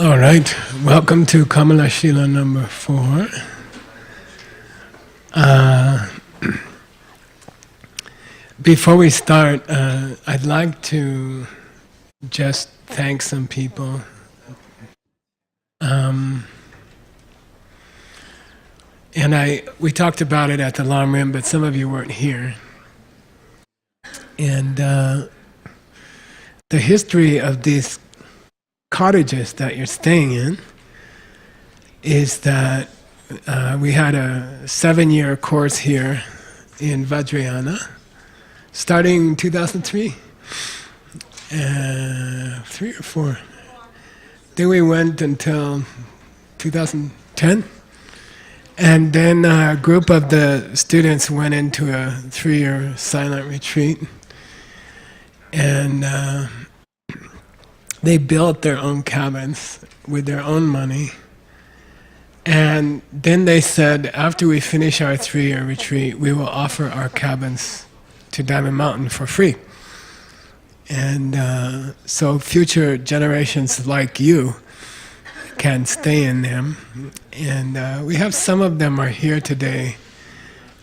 All right, welcome to Kamalashila number 4. Before we start, I'd like to just thank some people. And we talked about it at the Lam Rim, but some of you weren't here. And the history of these cottages that you're staying in is that we had a 7-year course here in Vajrayana, starting 2003, 3 or 4. Then we went until 2010, and then a group of the students went into a 3-year silent retreat, and they built their own cabins with their own money. And then they said, after we finish our 3-year retreat, we will offer our cabins to Diamond Mountain for free. And so future generations like you can stay in them. And we have some of them are here today.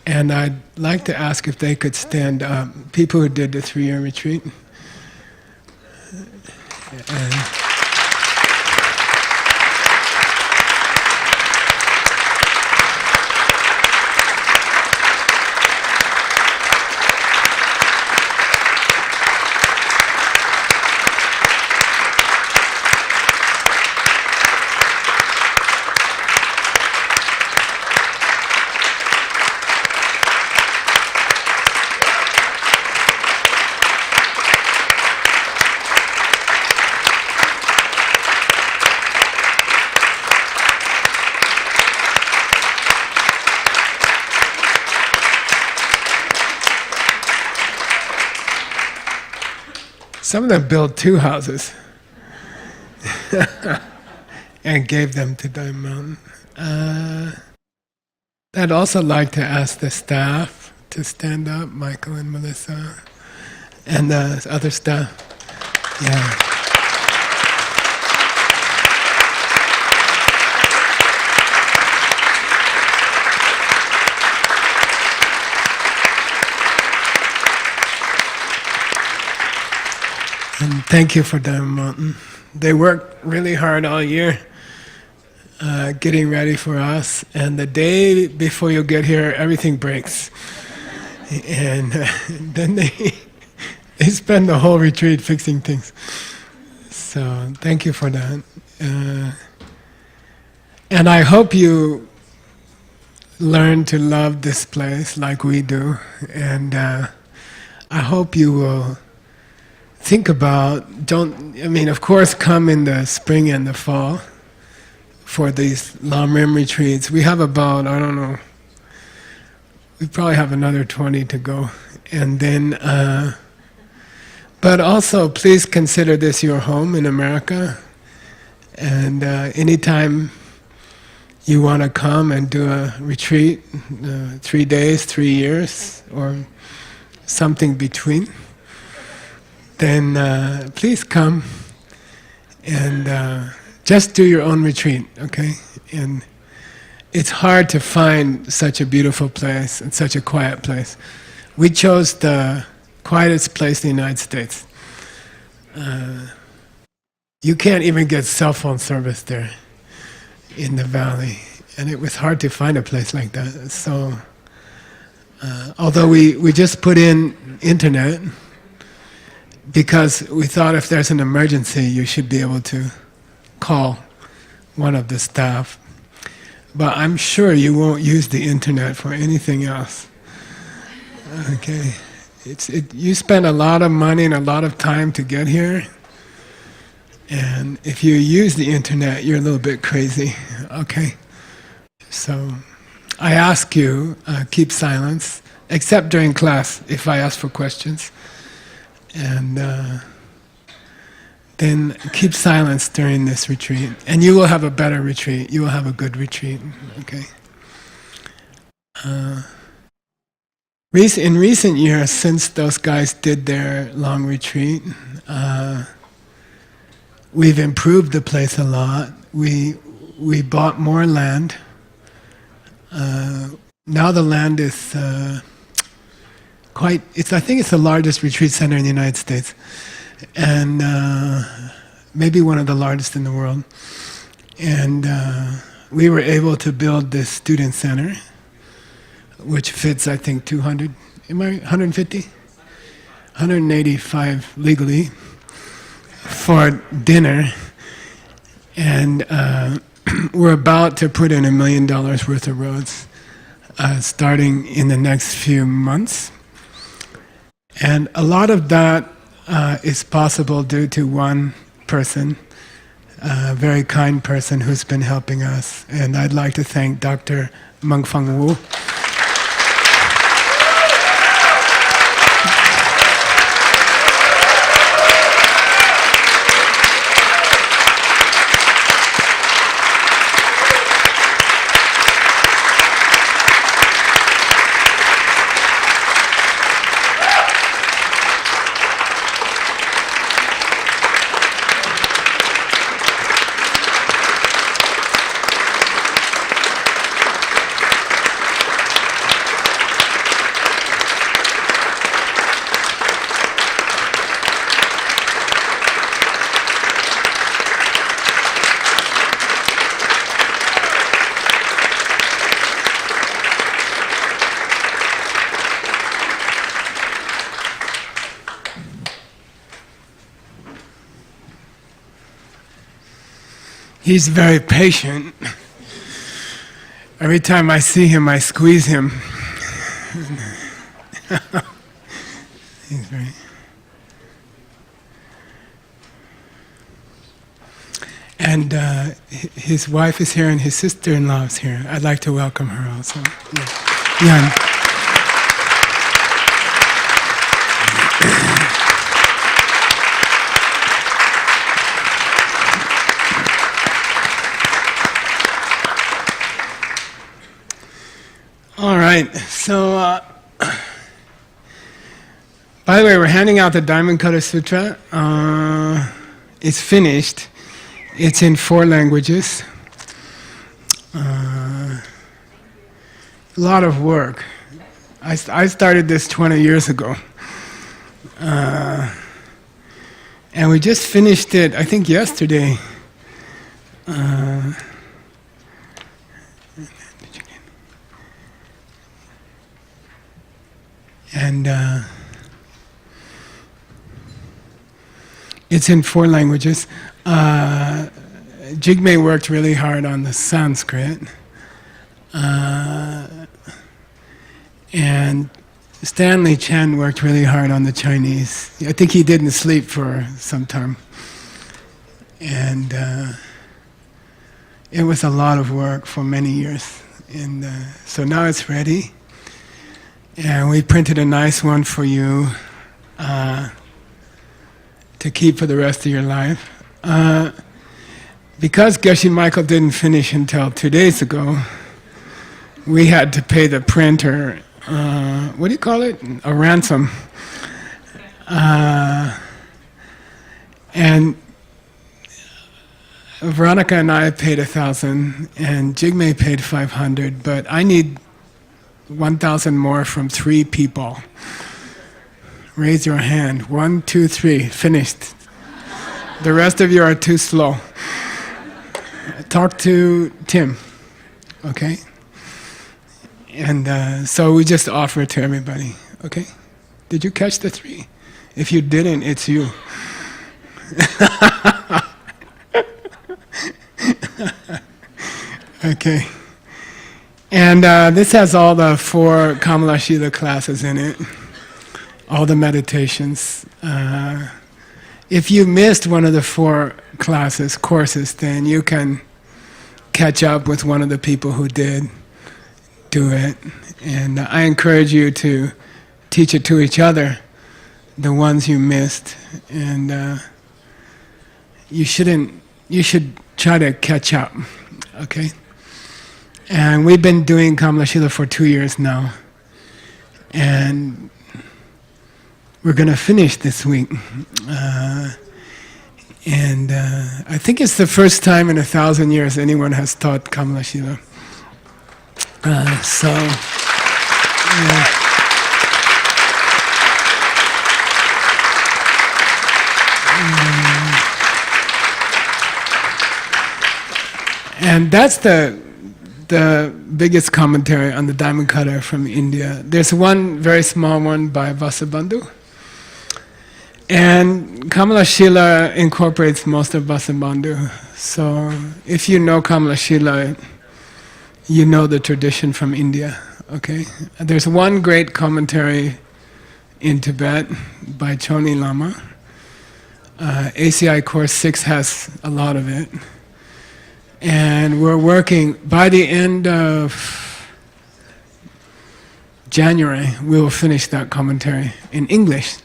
And I'd like to ask if they could stand up, people who did the 3-year retreat. And some of them built 2 houses and gave them to Diamond Mountain. I'd also like to ask the staff to stand up, Michael and Melissa, and the other staff. Yeah. And thank you for Diamond Mountain. They worked really hard all year getting ready for us, and the day before you get here, everything breaks. And then they spend the whole retreat fixing things. So thank you for that. And I hope you learn to love this place like we do, and I hope you will think about, of course come in the spring and the fall for these Lam Rim retreats. We have about, we probably have another 20 to go. And then, but also please consider this your home in America. And anytime you want to come and do a retreat, 3 days, 3 years, or something between, then please come and just do your own retreat, okay? And it's hard to find such a beautiful place and such a quiet place. We chose the quietest place in the United States. You can't even get cell phone service there in the valley, and it was hard to find a place like that. So, although we just put in internet, because we thought if there's an emergency, you should be able to call one of the staff. But I'm sure you won't use the internet for anything else. Okay, you spend a lot of money and a lot of time to get here, and if you use the internet, you're a little bit crazy. Okay, so I ask you, keep silence, except during class if I ask for questions. And then keep silence during this retreat, and you will have a better retreat. You will have a good retreat. Okay. In recent years, since those guys did their long retreat, we've improved the place a lot. We bought more land. Now the land is I think it's the largest retreat center in the United States, and maybe one of the largest in the world. And we were able to build this student center, which fits, I think, 200, 150? 185 legally, for dinner. And we're about to put in $1 million worth of roads, starting in the next few months. And a lot of that is possible due to one person, a very kind person who's been helping us. And I'd like to thank Dr. Mengfeng Wu. He's very patient. Every time I see him, I squeeze him. He's very... And his wife is here and his sister-in-law is here. I'd like to welcome her also. Yeah. Yan. All right, so by the way, we're handing out the Diamond Cutter Sutra. It's finished. It's in 4 languages. A lot of work. I started this 20 years ago. And we just finished it, I think, yesterday. And it's in 4 languages. Jigme worked really hard on the Sanskrit. And Stanley Chen worked really hard on the Chinese. I think he didn't sleep for some time. And it was a lot of work for many years. And so now it's ready. And we printed a nice one for you to keep for the rest of your life. Because Geshe Michael didn't finish until 2 days ago, we had to pay the printer, what do you call it? A ransom. And Veronica and I paid 1,000, and Jigme paid 500, but I need 1,000 more from 3 people. Raise your hand. 1, 2, 3. Finished. The rest of you are too slow. Talk to Tim. Okay? And so we just offer it to everybody. Okay? Did you catch the 3? If you didn't, it's you. Okay. And this has all the 4 Kamalashila classes in it, all the meditations. If you missed one of the 4 courses, then you can catch up with one of the people who did do it. And I encourage you to teach it to each other, the ones you missed. And you should try to catch up, okay? And we've been doing Kamalashila for 2 years now. And we're going to finish this week. And I think it's the first time in 1,000 years anyone has taught Kamalashila. And that's the biggest commentary on the Diamond Cutter from India. There's one very small one by Vasubandhu. And Kamalashila incorporates most of Vasubandhu. So if you know Kamalashila, you know the tradition from India. Okay? There's one great commentary in Tibet by Choni Lama. ACI Course 6 has a lot of it. And we're working, by the end of January, we will finish that commentary in English.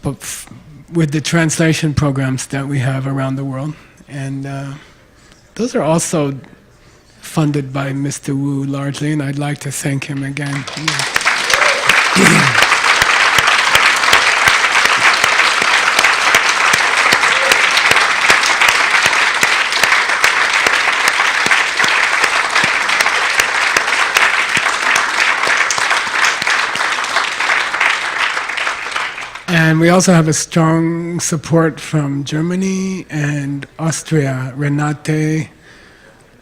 But with the translation programs that we have around the world. And those are also funded by Mr. Wu largely, and I'd like to thank him again. And we also have a strong support from Germany and Austria. Renate,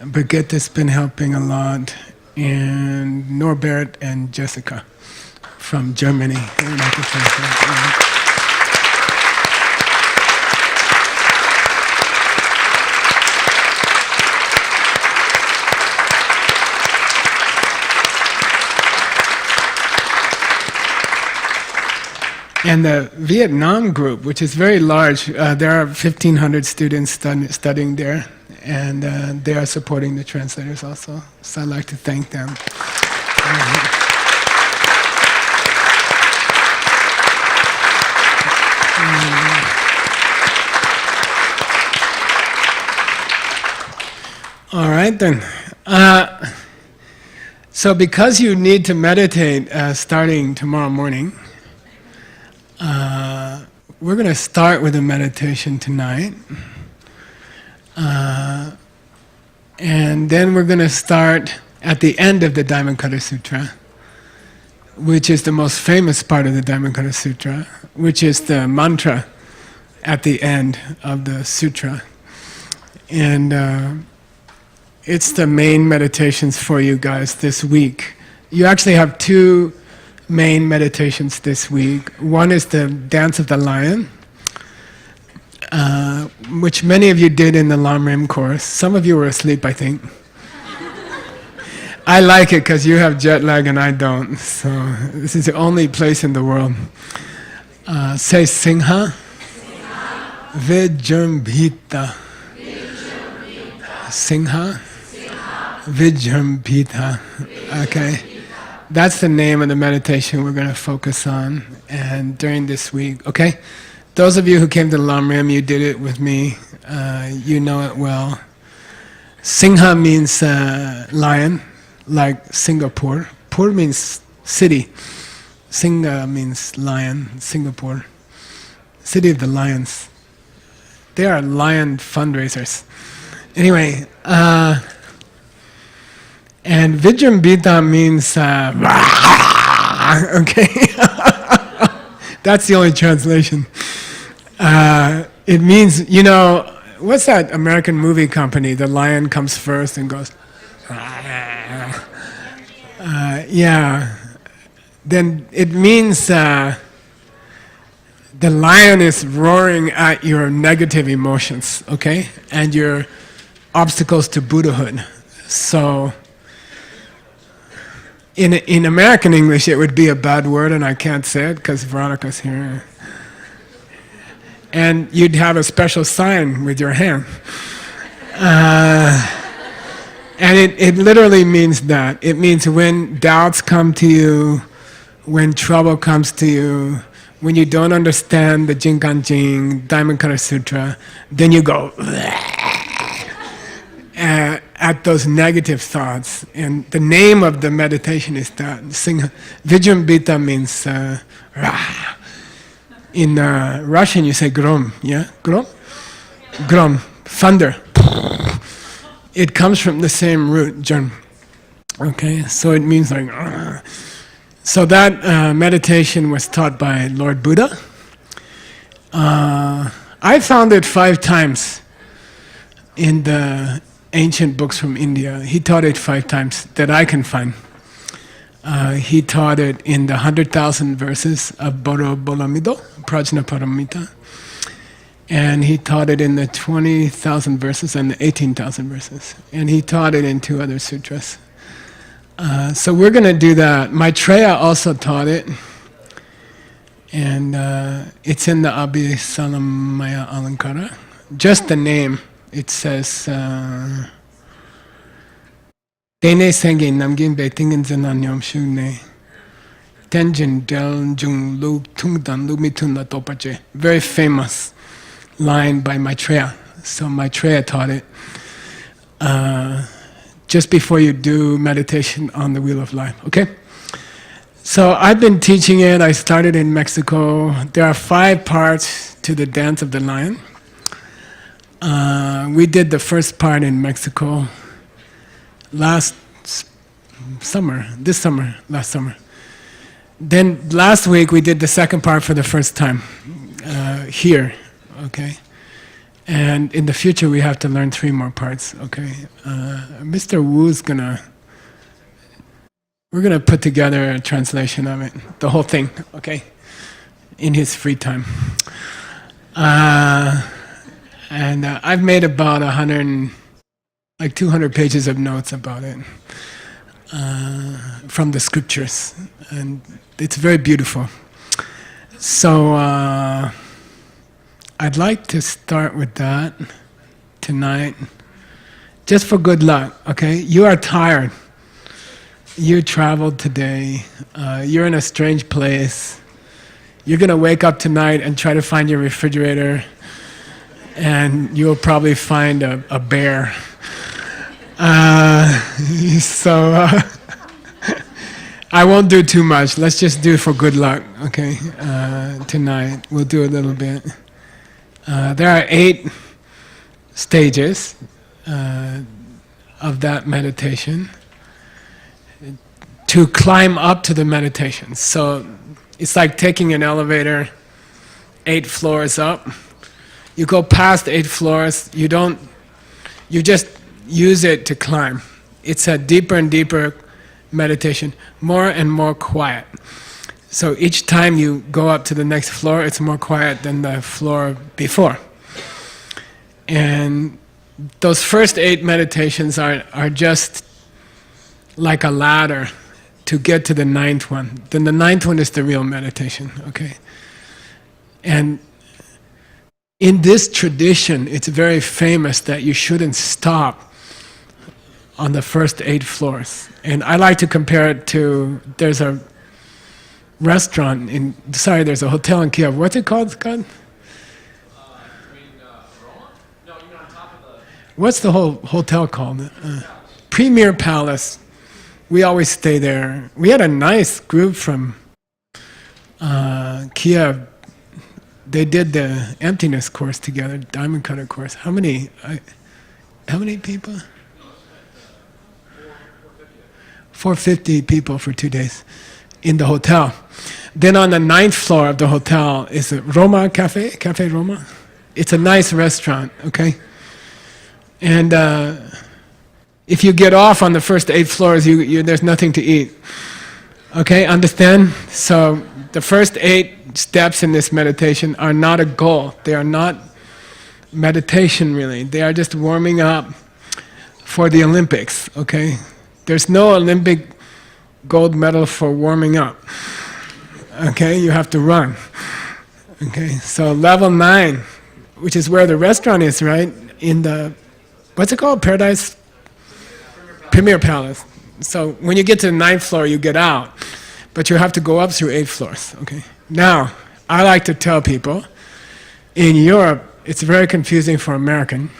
Brigitte has been helping a lot, and Norbert and Jessica from Germany. And the Vietnam group, which is very large, there are 1,500 students studying there, and they are supporting the translators also. So I'd like to thank them. All right then. So because you need to meditate starting tomorrow morning, we're going to start with a meditation tonight. And then we're going to start at the end of the Diamond Cutter Sutra, which is the most famous part of the Diamond Cutter Sutra, which is the mantra at the end of the sutra. And it's the main meditations for you guys this week. You actually have two main meditations this week. One is the Dance of the Lion, which many of you did in the Lam Rim course. Some of you were asleep, I think. I like it because you have jet lag and I don't. So this is the only place in the world. Say Singha, Vijambhita. Singha, Vijambhita. Okay. That's the name of the meditation we're going to focus on, and during this week, okay? Those of you who came to Lam Rim, you did it with me, you know it well. Singha means lion, like Singapore. Pur means city. Singha means lion, Singapore. City of the lions. They are lion fundraisers. Anyway, and Vijambhita means, okay, that's the only translation. It means, you know, what's that American movie company? The lion comes first and goes, yeah. Then it means the lion is roaring at your negative emotions, okay? And your obstacles to Buddhahood. So, in American English, it would be a bad word, and I can't say it because Veronica's here. And you'd have a special sign with your hand. And it literally means that. It means when doubts come to you, when trouble comes to you, when you don't understand the Jinkan Jing, Diamond Cutter Sutra, then you go at those negative thoughts. And the name of the meditation is that. Vijambhita means In Russian, you say grom, yeah? Grom? Grom, thunder. It comes from the same root, German. Okay, so it means like. So that meditation was taught by Lord Buddha. I found it 5 times in the ancient books from India. He taught it 5 times that I can find. He taught it in the 100,000 verses of Boro Bolamido, Prajnaparamita. And he taught it in the 20,000 verses and the 18,000 verses. And he taught it in 2 other sutras. So we're going to do that. Maitreya also taught it. And it's in the Abhisalamaya Alankara. Just the name, it says, Tene Senge Namgin Betingen Zenanyom Shune Tenjin Del Jung Lu Tungdan Lumitun La Topache. Very famous line by Maitreya. So Maitreya taught it. Just before you do meditation on the Wheel of Life, okay? So I've been teaching it. I started in Mexico. There are 5 parts to the Dance of the Lion. We did the first part in Mexico last summer. Then last week we did the second part for the first time here, okay? And in the future we have to learn 3 more parts, okay? Mr. Wu's we're gonna put together a translation of it, the whole thing, okay? In his free time. And I've made about 200 pages of notes about it from the scriptures, and it's very beautiful. So I'd like to start with that tonight, just for good luck, okay? You are tired. You traveled today. You're in a strange place. You're going to wake up tonight and try to find your refrigerator, and you'll probably find a bear. I won't do too much. Let's just do it for good luck, okay? Tonight, we'll do a little bit. There are 8 stages of that meditation to climb up to the meditation. So it's like taking an elevator 8 floors up. You go past 8 floors, you just use it to climb. It's a deeper and deeper meditation, more and more quiet. So each time you go up to the next floor, it's more quiet than the floor before. And those first 8 meditations are just like a ladder to get to the 9th one. Then the 9th one is the real meditation, okay? And in this tradition, it's very famous that you shouldn't stop on the first 8 floors. And I like to compare it to, there's a restaurant there's a hotel in Kiev. What's it called, Scott? What's the whole hotel called? Premier Palace. We always stay there. We had a nice group from Kiev. They did the emptiness course together, Diamond Cutter course. How many people? 450 people for 2 days in the hotel. Then on the 9th floor of the hotel is a Roma Cafe, Cafe Roma. It's a nice restaurant, okay? And if you get off on the first 8 floors, there's nothing to eat. Okay, understand? So the first 8 steps in this meditation are not a goal. They are not meditation really. They are just warming up for the Olympics, okay? There's no Olympic gold medal for warming up. Okay, you have to run. Okay, so level 9, which is where the restaurant is, right? In the, what's it called? Paradise? Premier Palace. So when you get to the 9th floor, you get out. But you have to go up through 8 floors, okay? Now, I like to tell people, in Europe, it's very confusing for American,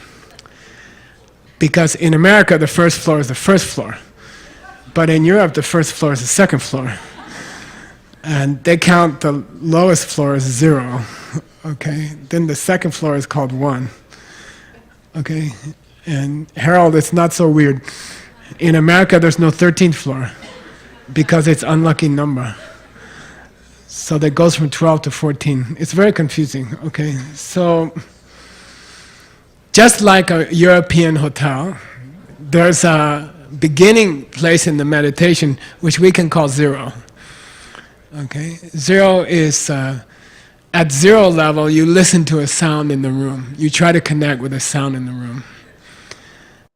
because in America, the first floor is the first floor. But in Europe, the first floor is the second floor. And they count the lowest floor as 0. Okay, then the second floor is called 1. Okay, and Harold, it's not so weird. In America, there's no 13th floor because it's unlucky number. So that goes from 12 to 14. It's very confusing. Okay, so just like a European hotel, there's a beginning place in the meditation which we can call 0. Okay, 0 is at 0 level, you listen to a sound in the room. You try to connect with a sound in the room.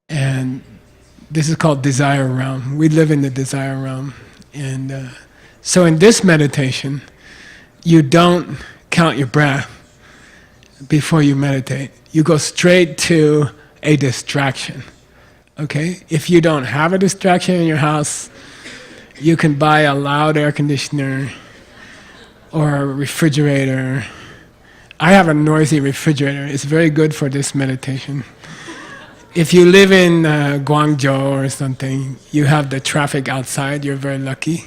And this is called desire realm. We live in the desire realm. And so in this meditation, you don't count your breath before you meditate. You go straight to a distraction. Okay? If you don't have a distraction in your house, you can buy a loud air conditioner or a refrigerator. I have a noisy refrigerator. It's very good for this meditation. If you live in Guangzhou or something, you have the traffic outside, you're very lucky.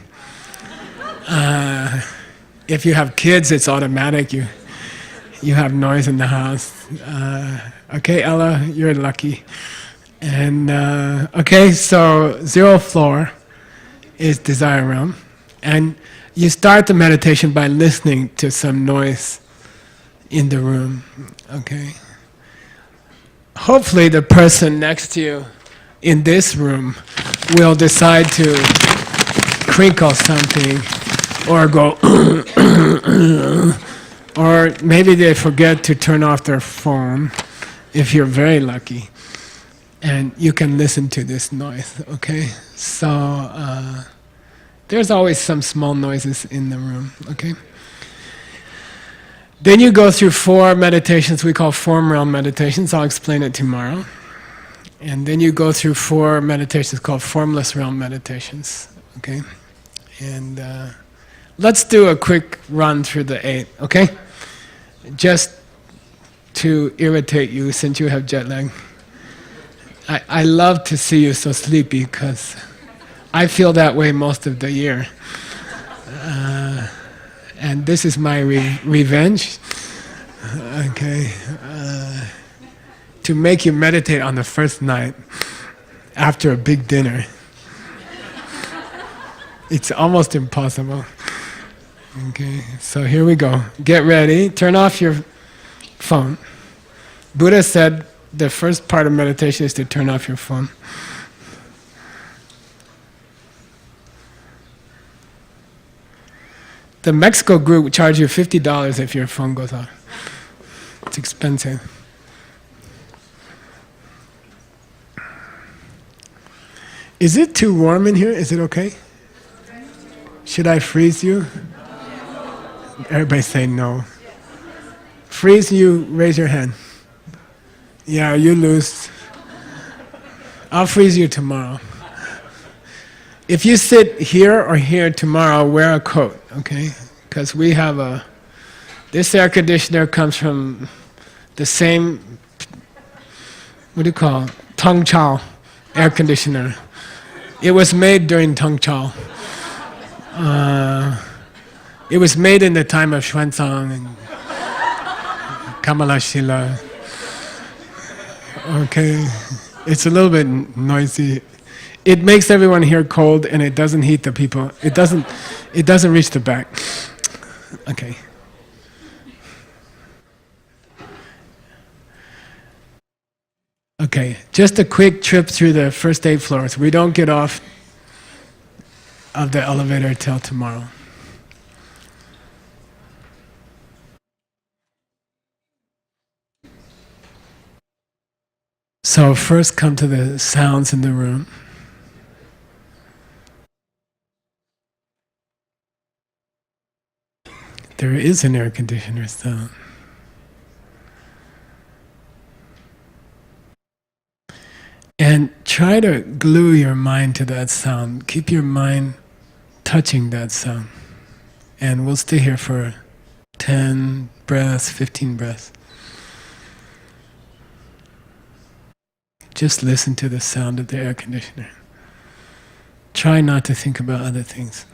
If you have kids, it's automatic. You have noise in the house. Okay, Ella, you're lucky. And okay, so 0 floor is desire realm. And you start the meditation by listening to some noise in the room, okay? Hopefully the person next to you in this room will decide to crinkle something or go or maybe they forget to turn off their phone if you're very lucky. And you can listen to this noise, okay? So there's always some small noises in the room, okay? Then you go through 4 meditations we call form realm meditations. I'll explain it tomorrow. And then you go through 4 meditations called formless realm meditations, okay? And let's do a quick run through the 8, okay? Just to irritate you since you have jet lag. I love to see you so sleepy because I feel that way most of the year. And this is my revenge, okay, to make you meditate on the first night after a big dinner. It's almost impossible. Okay, so here we go. Get ready, turn off your phone. Buddha said the first part of meditation is to turn off your phone. The Mexico group will charge you $50 if your phone goes off. It's expensive. Is it too warm in here? Is it okay? Should I freeze you? Everybody say no. Freeze you, raise your hand. Yeah, you lose. I'll freeze you tomorrow. If you sit here or here tomorrow, wear a coat, okay? Because we have this air conditioner comes from the same, what do you call it? Tong Chao air conditioner. It was made during Tong Chao. It was made in the time of Xuanzang and Kamalashila. Okay, it's a little bit noisy. It makes everyone here cold, and it doesn't heat the people. It doesn't reach the back. Okay. Okay, just a quick trip through the first 8 floors. We don't get off of the elevator till tomorrow. So first come to the sounds in the room. There is an air conditioner sound. And try to glue your mind to that sound. Keep your mind touching that sound. And we'll stay here for 10 breaths, 15 breaths. Just listen to the sound of the air conditioner. Try not to think about other things.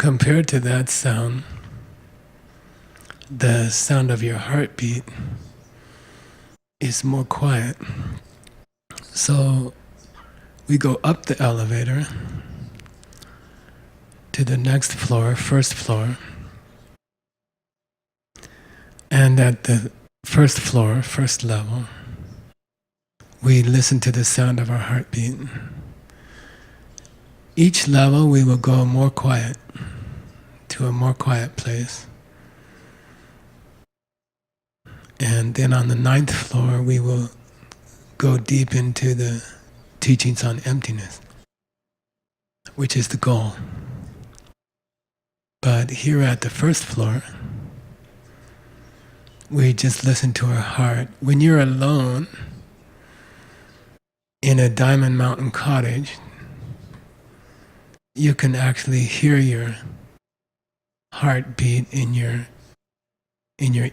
compared to that sound, the sound of your heartbeat is more quiet. So we go up the elevator to the next floor, first floor, and at the first floor, first level, we listen to the sound of our heartbeat. Each level we will go more quiet, to a more quiet place. And then on the ninth floor we will go deep into the teachings on emptiness, which is the goal. But here at the first floor, we just listen to our heart. When you're alone in a Diamond Mountain cottage, you can actually hear your heartbeat in your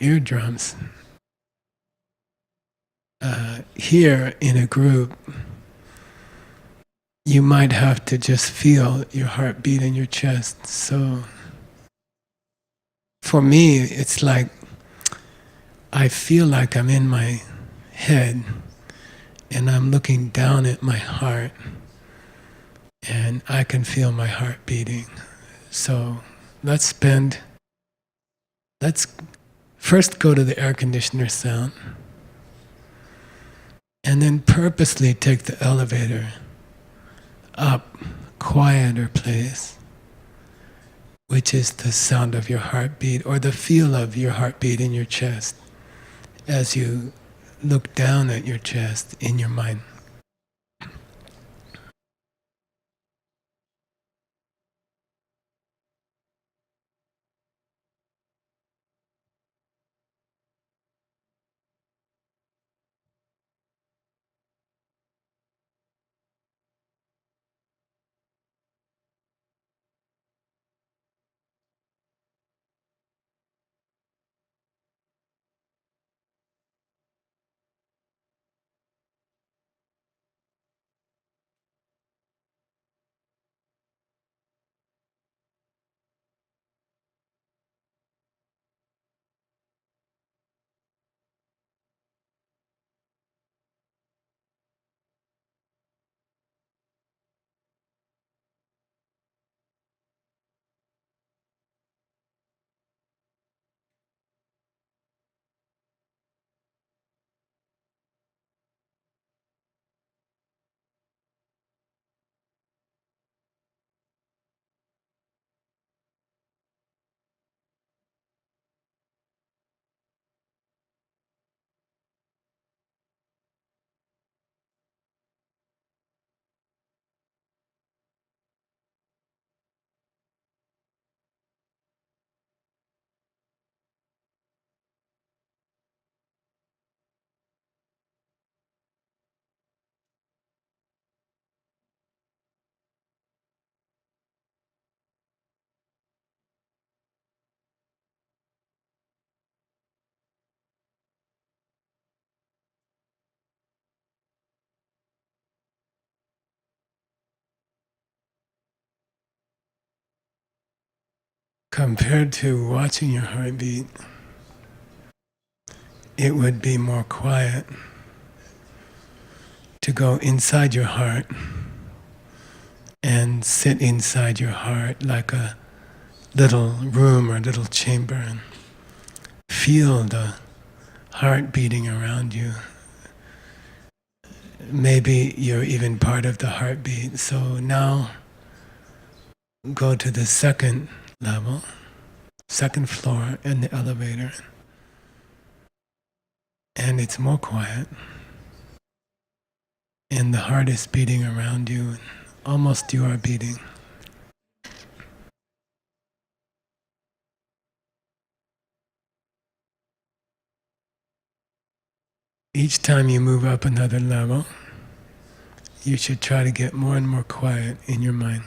eardrums. Here in a group, you might have to just feel your heartbeat in your chest. So for me, it's like I feel like I'm in my head and I'm looking down at my heart and I can feel my heart beating. So let's first go to the air conditioner sound and then purposely take the elevator up, quieter place, which is the sound of your heartbeat or the feel of your heartbeat in your chest as you look down at your chest in your mind. Compared to watching your heartbeat, it would be more quiet to go inside your heart and sit inside your heart like a little room or little chamber and feel the heart beating around you. Maybe you're even part of the heartbeat. So now go to the second level, second floor in the elevator, and it's more quiet. And the heart is beating around you, and almost you are beating. Each time you move up another level, you should try to get more and more quiet in your mind.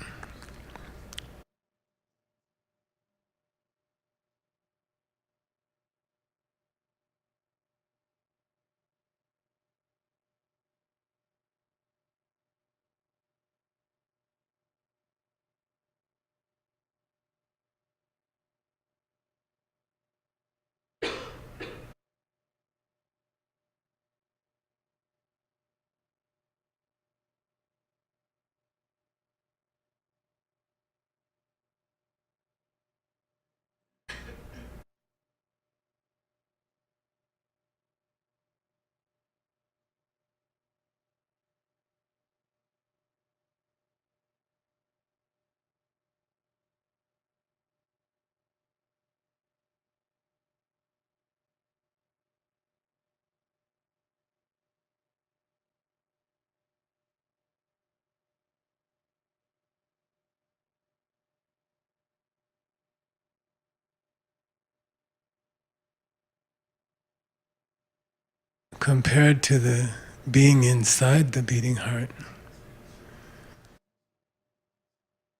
compared to the being inside the beating heart,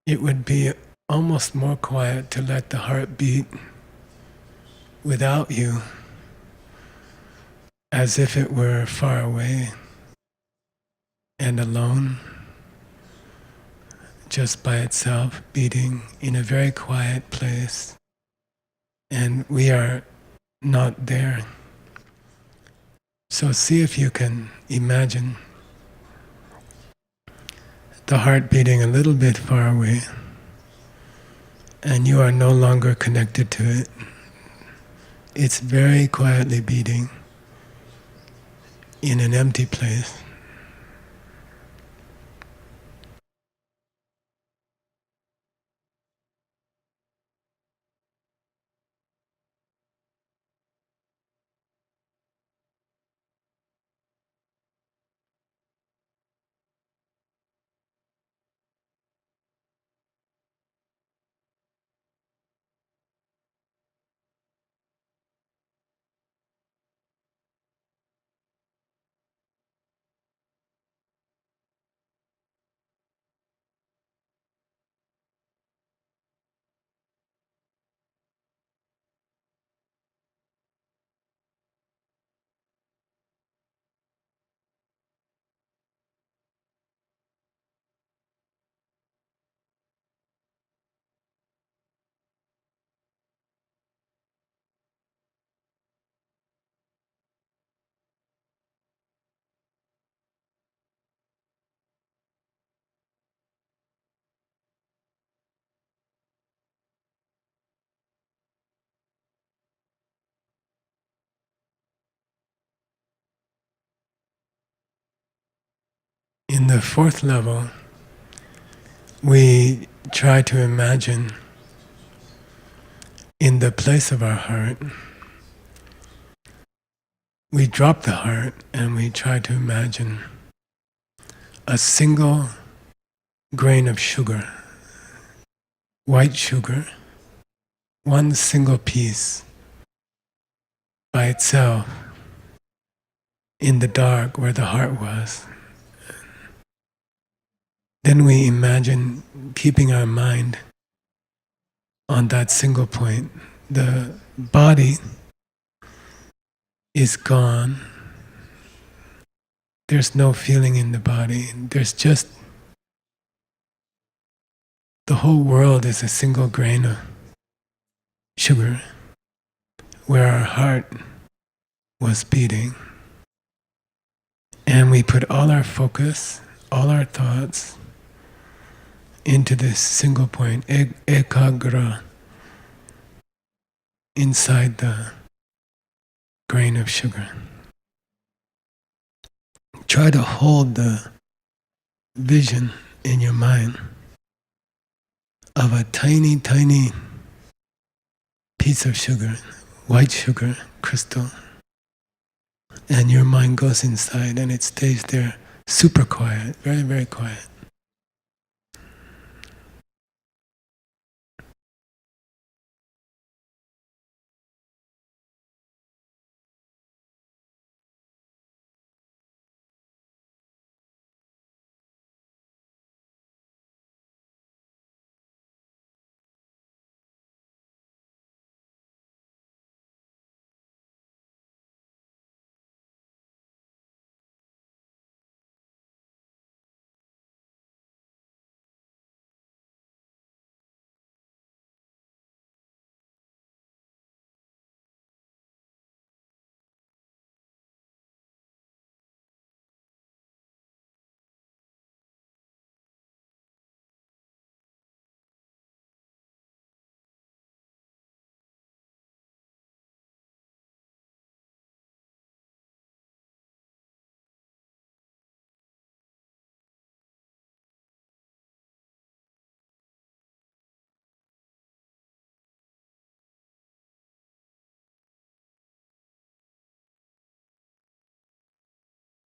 it would be almost more quiet to let the heart beat without you, as if it were far away and alone, just by itself, beating in a very quiet place, and we are not there. So see if you can imagine the heart beating a little bit far away, and you are no longer connected to it. It's very quietly beating in an empty place. In the fourth level, we try to imagine in the place of our heart, we drop the heart and we try to imagine a single grain of sugar, white sugar, one single piece by itself in the dark where the heart was. Then we imagine keeping our mind on that single point. The body is gone. There's no feeling in the body. There's just the whole world is a single grain of sugar where our heart was beating. And we put all our focus, all our thoughts into this single point, ekagra, inside the grain of sugar. Try to hold the vision in your mind of a tiny, tiny piece of sugar, white sugar, crystal, and your mind goes inside and it stays there super quiet, very, very quiet.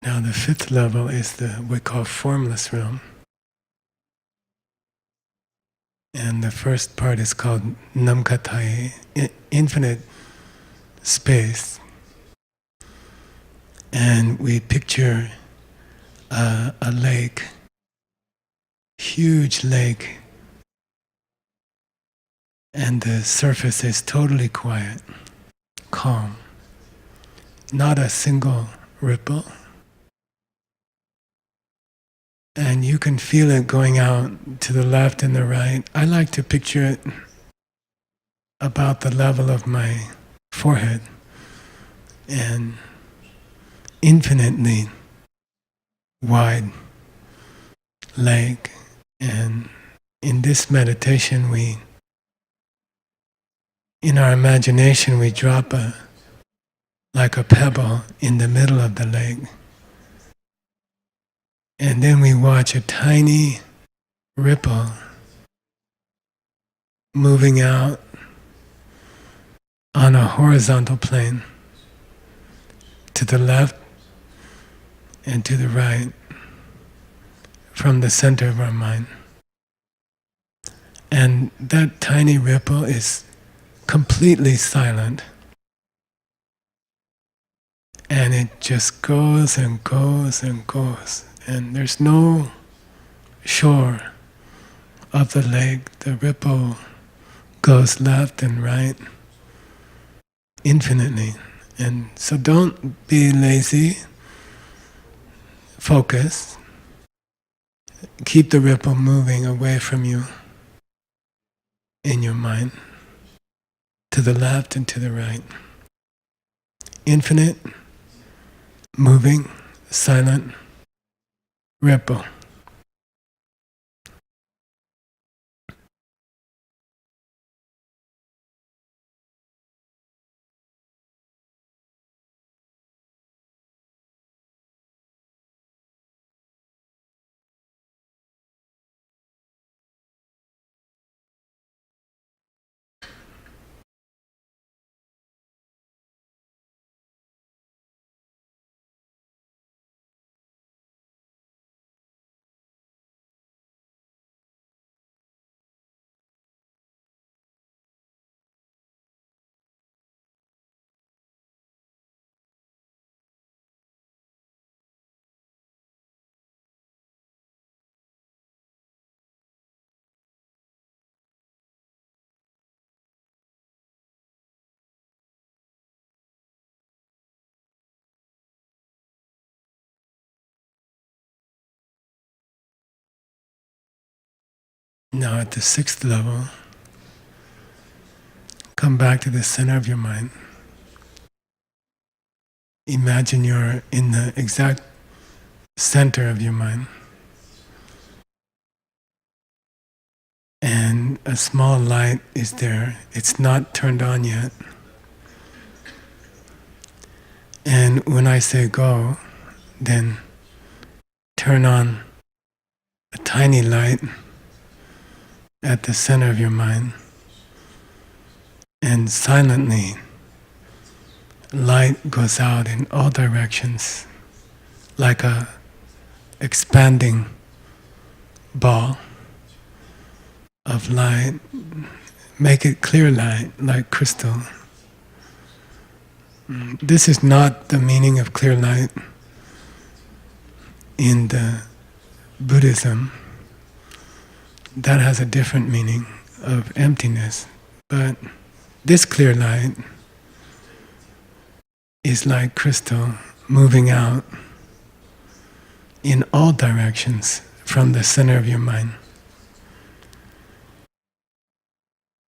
Now the fifth level is what we call formless realm. And the first part is called Namkatai, infinite space. and we picture a lake, huge lake, and the surface is totally quiet, calm, not a single ripple. And you can feel it going out to the left and the right. I like to picture it about the level of my forehead, and infinitely wide lake. And in this meditation, in our imagination, we drop like a pebble in the middle of the lake. And then we watch a tiny ripple moving out on a horizontal plane to the left and to the right from the center of our mind. And that tiny ripple is completely silent. And it just goes and goes and goes. And there's no shore of the lake. The ripple goes left and right infinitely. And so don't be lazy. Focus. Keep the ripple moving away from you in your mind, to the left and to the right. Infinite, moving, silent ripple. Now at the 6th level, come back to the center of your mind. Imagine you're in the exact center of your mind. And a small light is there. It's not turned on yet. And when I say go, then turn on a tiny light at the center of your mind. And silently, light goes out in all directions like a expanding ball of light. Make it clear light, like crystal. This is not the meaning of clear light in the Buddhism. That has a different meaning of emptiness. But this clear light is like crystal moving out in all directions from the center of your mind.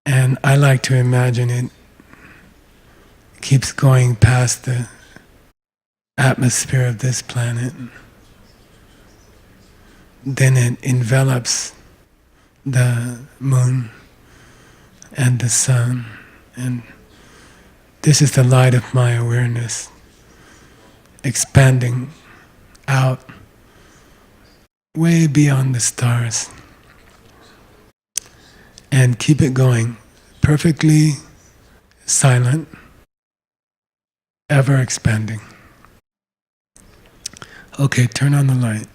And I like to imagine it keeps going past the atmosphere of this planet. Then it envelops the moon and the sun. And this is the light of my awareness, expanding out way beyond the stars. And keep it going, perfectly silent, ever expanding. Okay, turn on the light.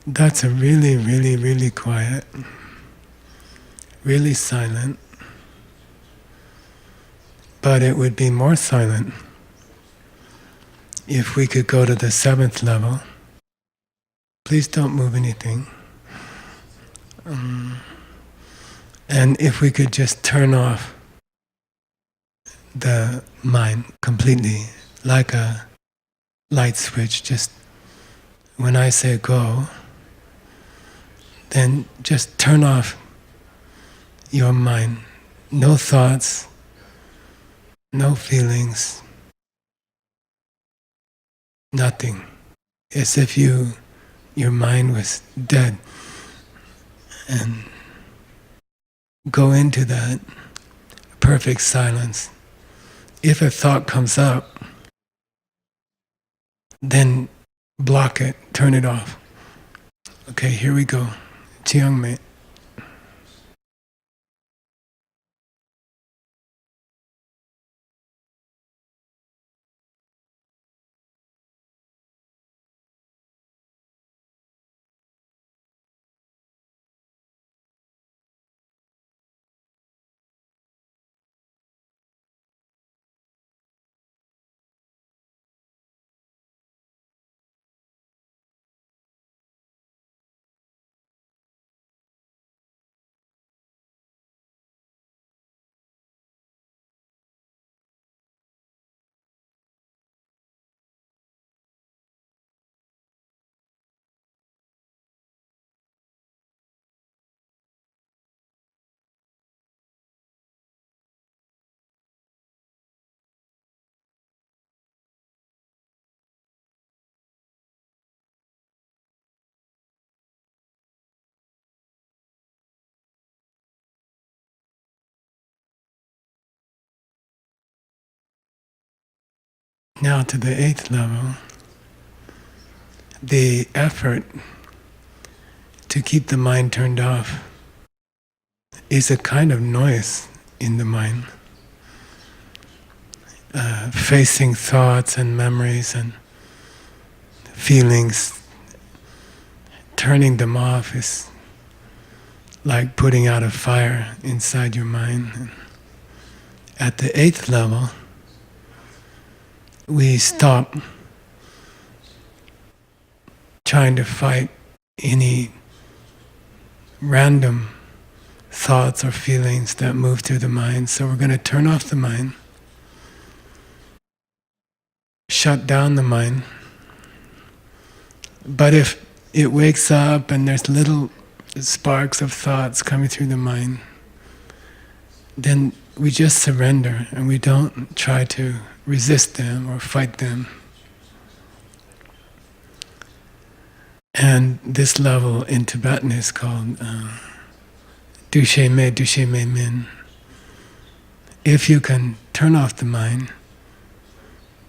That's a really, really, really quiet, really silent, but it would be more silent if we could go to the 7th level. Please don't move anything. And if we could just turn off the mind completely, like a light switch, just when I say go, then just turn off your mind. No thoughts, no feelings, nothing. As if your mind was dead. And go into that perfect silence. If a thought comes up, then block it, turn it off. Okay, here we go. Chiang Mai. Now to the 8th level. The effort to keep the mind turned off is a kind of noise in the mind. Facing thoughts and memories and feelings, turning them off is like putting out a fire inside your mind. At the 8th level, we stop trying to fight any random thoughts or feelings that move through the mind. So we're going to turn off the mind, shut down the mind. But if it wakes up and there's little sparks of thoughts coming through the mind, then we just surrender and we don't try to resist them or fight them. And this level in Tibetan is called Dushe Me Min. If you can turn off the mind,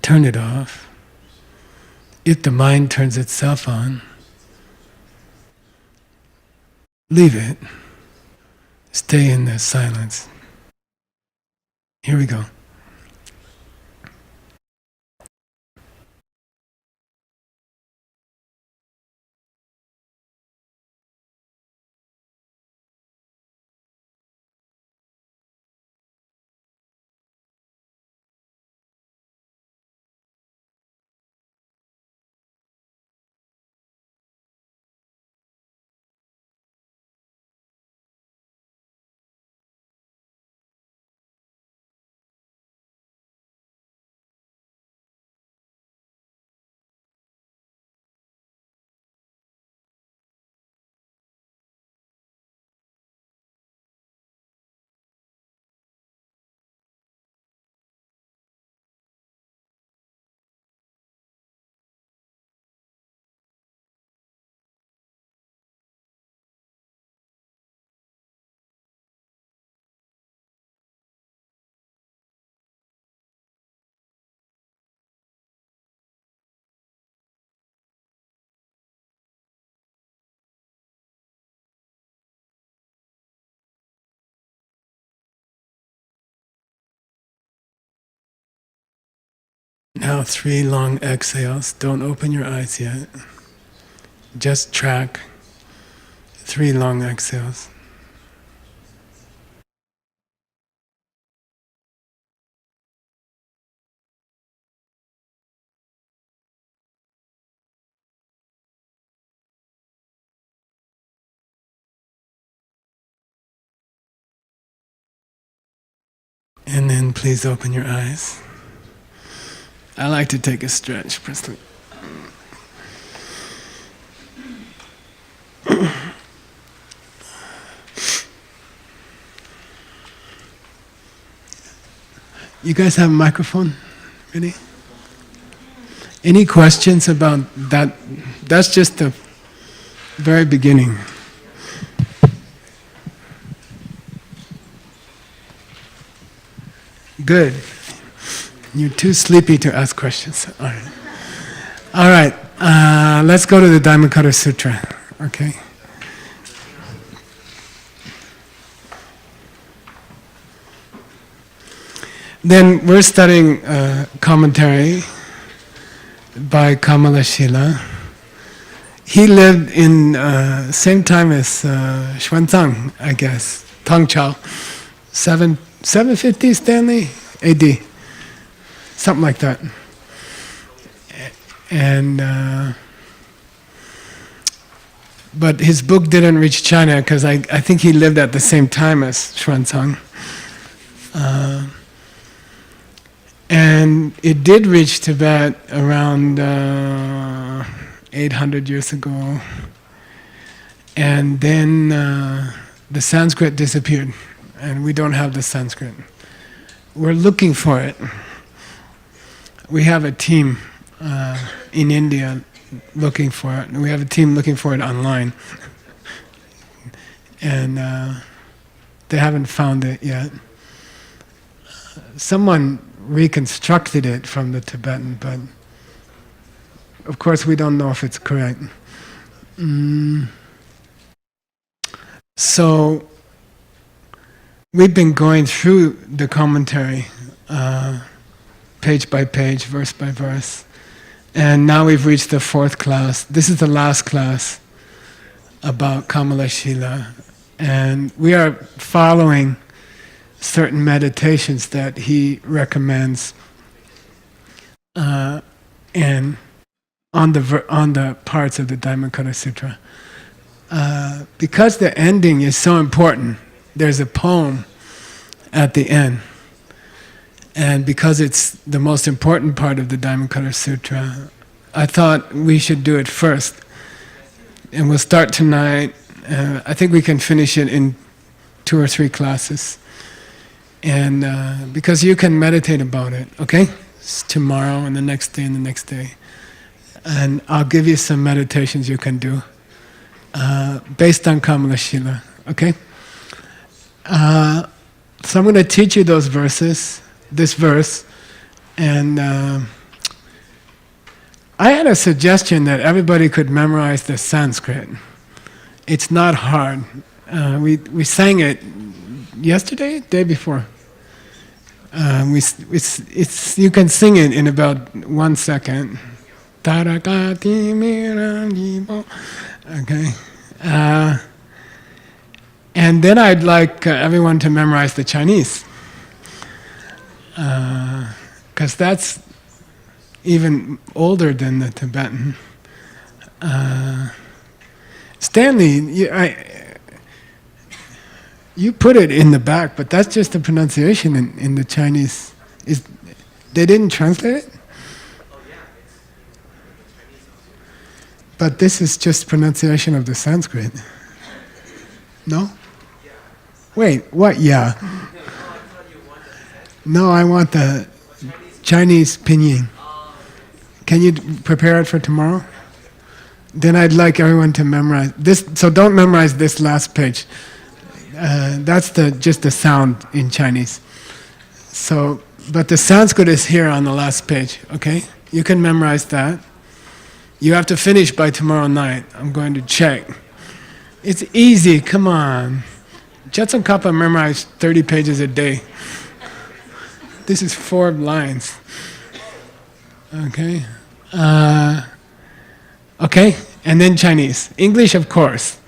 turn it off. If the mind turns itself on, leave it. Stay in the silence. Here we go. Now 3 long exhales. Don't open your eyes yet. just track 3 long exhales. And then please open your eyes. I like to take a stretch, Presley. You guys have a microphone? Ready? Any questions about that? That's just the very beginning. Good. You're too sleepy to ask questions. All right. All right. Let's go to the Diamond Cutter Sutra. Okay. Then we're studying commentary by Kamalashila. He lived in same time as Xuanzang, I guess. Tangchao, 750 Stanley AD, something like that. And but his book didn't reach China because I think he lived at the same time as Xuanzang. And it did reach Tibet around 800 years ago. And then the Sanskrit disappeared, and we don't have the Sanskrit. We're looking for it. We have a team in India looking for it. We have a team looking for it online. And they haven't found it yet. Someone reconstructed it from the Tibetan, but of course we don't know if it's correct. So we've been going through the commentary page by page, verse by verse, and now we've reached the 4th class. This is the last class about Kamalashila, and we are following certain meditations that he recommends, and on the parts of the Diamond Cutter Sutra. Because the ending is so important, there's a poem at the end, and because it's the most important part of the Diamond Cutter Sutra, I thought we should do it first, and we'll start tonight. I think we can finish it in 2 or 3 classes. And because you can meditate about it, okay? It's tomorrow and the next day and the next day. And I'll give you some meditations you can do based on Kamalashila, okay? So I'm going to teach you those verses, this verse, and I had a suggestion that everybody could memorize the Sanskrit. It's not hard. We sang it yesterday, day before. You can sing it in about 1 second. Okay. And then I'd like everyone to memorize the Chinese, because that's even older than the Tibetan. Stanley, you put it in the back, but that's just the pronunciation in the Chinese. They didn't translate it? But this is just pronunciation of the Sanskrit. No? Wait, what? Yeah. No, I want the Chinese pinyin. Can you prepare it for tomorrow? Then I'd like everyone to memorize this. So don't memorize this last page. That's just the sound in Chinese. So, but the Sanskrit is here on the last page, okay? You can memorize that. You have to finish by tomorrow night. I'm going to check. It's easy, come on. Jetsun Kappa memorized 30 pages a day. This is 4 lines. Okay? Okay? and then Chinese. English, of course.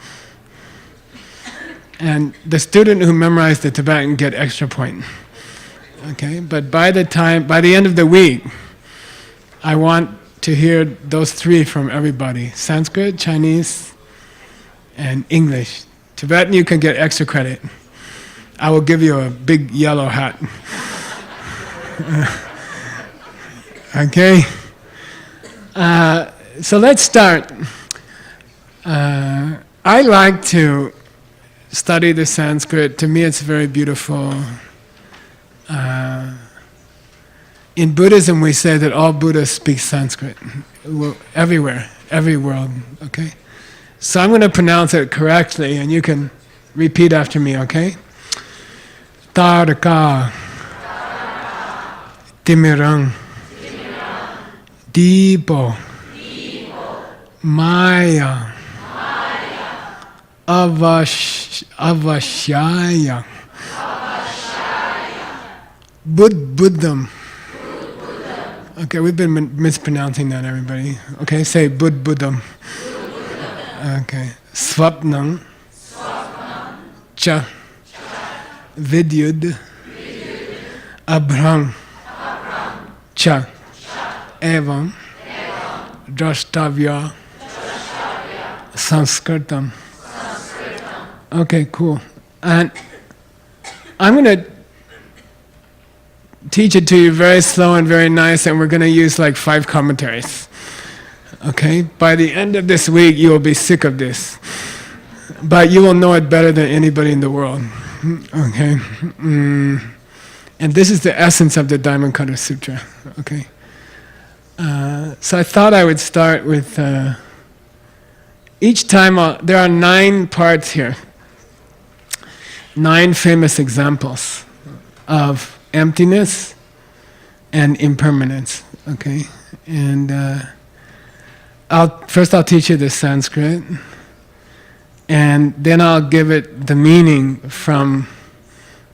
And the student who memorized the Tibetan get extra point. Okay, but by the end of the week, I want to hear those three from everybody: Sanskrit, Chinese, and English. Tibetan, you can get extra credit. I will give you a big yellow hat. Okay? So let's start. I like to study the Sanskrit. To me, it's very beautiful. In Buddhism, we say that all Buddhas speak Sanskrit. Everywhere, every world, okay? So I'm going to pronounce it correctly, and you can repeat after me, okay? Taraka, Timirang, Deepo, Maya, Avashyaya, Buddham. Okay, we've been mispronouncing that, everybody. Okay, say Buddham. Okay. Swapnam. Cha. Vidyud. Abhrang. Cha. Evam. Drashtavya. Sanskritam. Okay, cool. And I'm going to teach it to you very slow and very nice, and we're going to use like 5 commentaries. Okay? By the end of this week, you will be sick of this. But you will know it better than anybody in the world. Okay? And this is the essence of the Diamond Cutter Sutra. Okay? So I thought I would start with... each time, there are 9 parts here. 9 famous examples of emptiness and impermanence, okay? And I'll teach you the Sanskrit, and then I'll give it the meaning from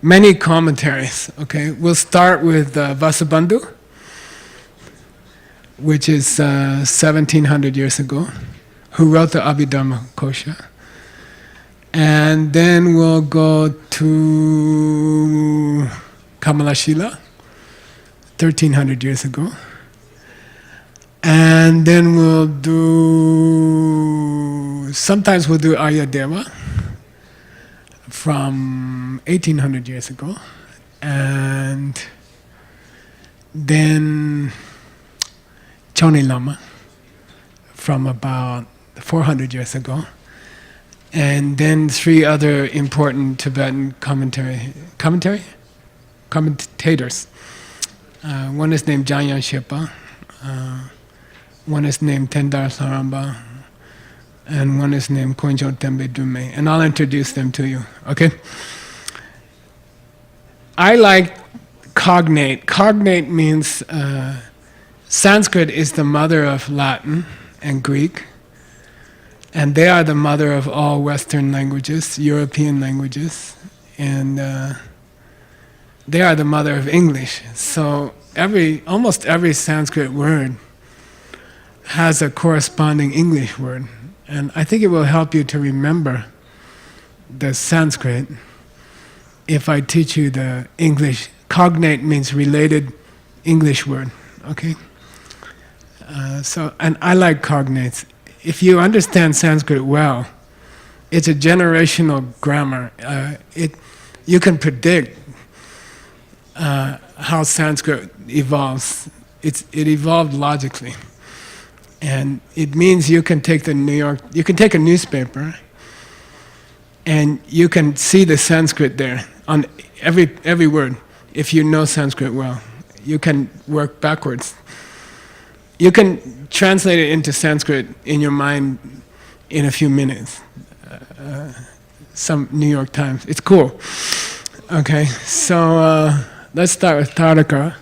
many commentaries, okay? We'll start with Vasubandhu, which is 1700 years ago, who wrote the Abhidharma Kosha. And then we'll go to Kamalashila, 1300 years ago. And then sometimes we'll do Aryadeva from 1800 years ago. And then Choni Lama from about 400 years ago. And then 3 other important Tibetan commentators. One is named Jangyan Shepa, one is named Tendar Saramba, and one is named Konjo Tembe Dume. And I'll introduce them to you, okay? I like cognate. Cognate means Sanskrit is the mother of Latin and Greek. And they are the mother of all Western languages, European languages, and they are the mother of English. So almost every Sanskrit word has a corresponding English word. And I think it will help you to remember the Sanskrit if I teach you the English. Cognate means related English word, okay? And I like cognates. If you understand Sanskrit well, it's a generational grammar. You can predict how Sanskrit evolves. It evolved logically, and it means you can take a newspaper, and you can see the Sanskrit there on every word. If you know Sanskrit well, you can work backwards. You can translate it into Sanskrit in your mind in a few minutes. Some New York Times. It's cool. Okay, so let's start with Taraka.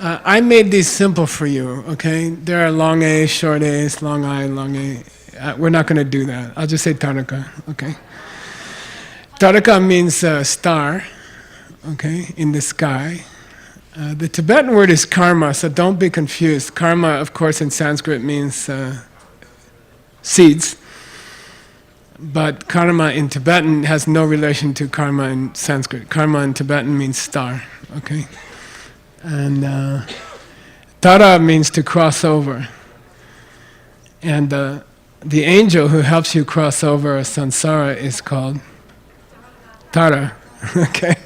I made these simple for you, okay? There are long A, short A's, long I, long A. We're not going to do that. I'll just say Taraka, okay? Taraka means star, okay, in the sky. The Tibetan word is karma, so don't be confused. Karma, of course, in Sanskrit means seeds. But karma in Tibetan has no relation to karma in Sanskrit. Karma in Tibetan means star, okay? And tara means to cross over. And the angel who helps you cross over samsara is called Tara, okay?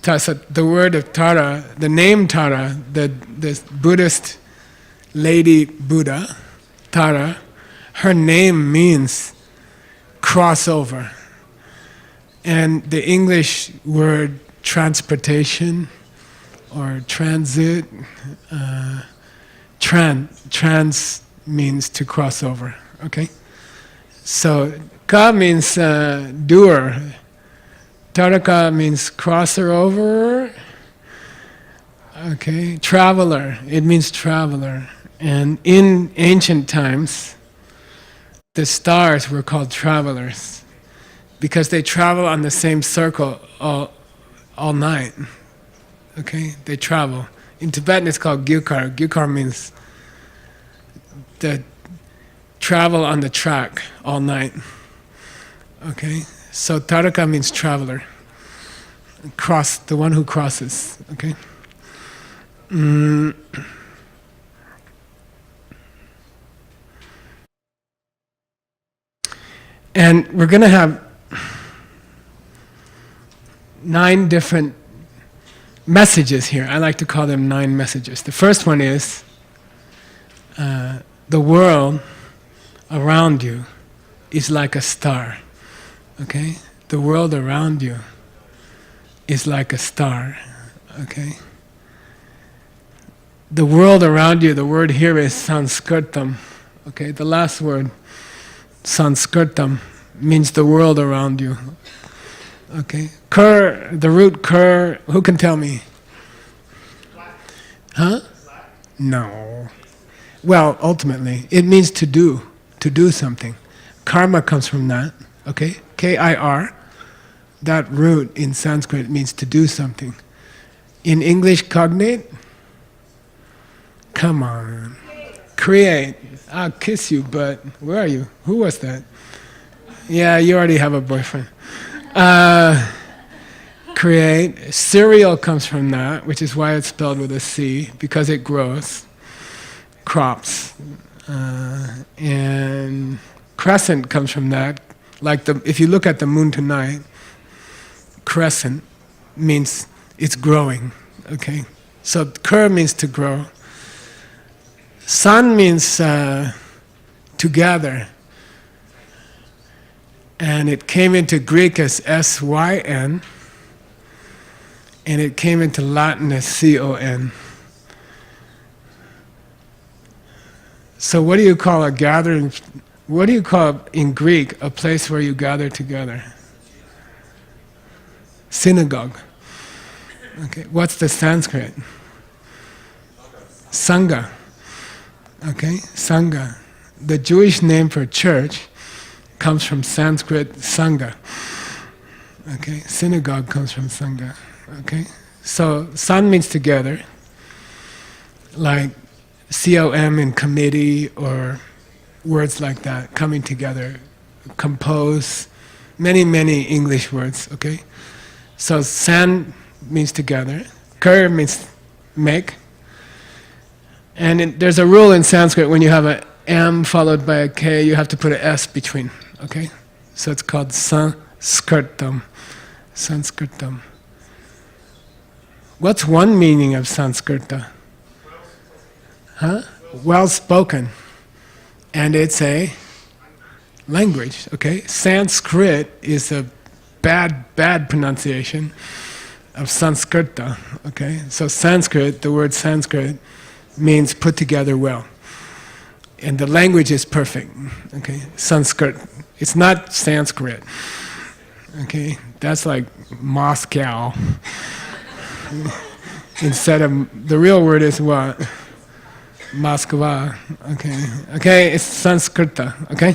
So the word of Tara, the name Tara, the Buddhist lady Buddha, Tara, her name means crossover. And the English word transportation or transit, trans means to cross over, okay? So ka means doer, taraka means crosser over, okay? Traveler, it means traveler. And in ancient times, the stars were called travelers because they travel on the same circle all night. Okay, they travel. In Tibetan, it's called gyukar. Gyukar means the travel on the track all night. Okay, so taraka means traveler. Cross, the one who crosses. Okay. And we're going to have 9 different messages here. I like to call them 9 messages. The first one is the world around you is like a star. Okay? The world around you is like a star. Okay? The world around you, the word here is Sanskritam. Okay? The last word, Sanskritam, means the world around you. Okay? Kur, the root kur, who can tell me? Huh? No. Well, ultimately, it means to do something. Karma comes from that, okay? K-I-R, that root in Sanskrit means to do something. In English, cognate? Come on. Create. I'll kiss you, but where are you? Who was that? Yeah, you already have a boyfriend. Create. Cereal comes from that, which is why it's spelled with a C, because it grows. Crops. And crescent comes from that. Like if you look at the moon tonight, crescent means it's growing. Okay? So kur means to grow. Sun means to gather. And it came into Greek as S-Y-N, and it came into Latin as C-O-N. So what do you call a gathering? What do you call, in Greek, a place where you gather together? Synagogue. Okay, what's the Sanskrit? Sangha. Okay, Sangha. The Jewish name for church comes from Sanskrit Sangha. Okay, synagogue comes from Sangha. Okay, so san means together, like C-O-M in committee or words like that, coming together, compose, many, many English words, okay? So san means together, kur means make, and there's a rule in Sanskrit when you have a M followed by a K, you have to put an S between, okay? So it's called Sanskritam. Sanskritam. What's one meaning of Sanskrita? Huh? Well spoken. And it's a language, okay? Sanskrit is a bad pronunciation of Sanskrita, okay? So Sanskrit, the word Sanskrit, means put together well. And the language is perfect, okay? Sanskrit. It's not Sanskrit, okay? That's like Moscow. Instead of, the real word is what? Moskva, okay. Okay, it's Sanskrita, okay?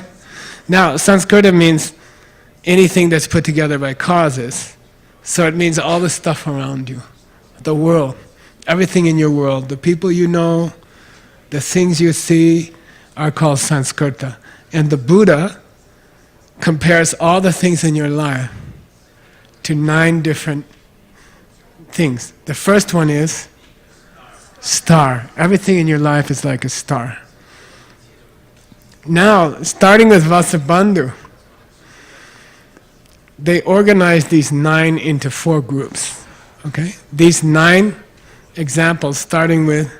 Now, Sanskrita means anything that's put together by causes. So it means all the stuff around you, the world, everything in your world, the people you know, the things you see are called Sanskrita. And the Buddha compares all the things in your life to 9 different things. The first one is star. Everything in your life is like a star. Now, starting with Vasubandhu, they organize these 9 into 4 groups. Okay? These 9 examples, starting with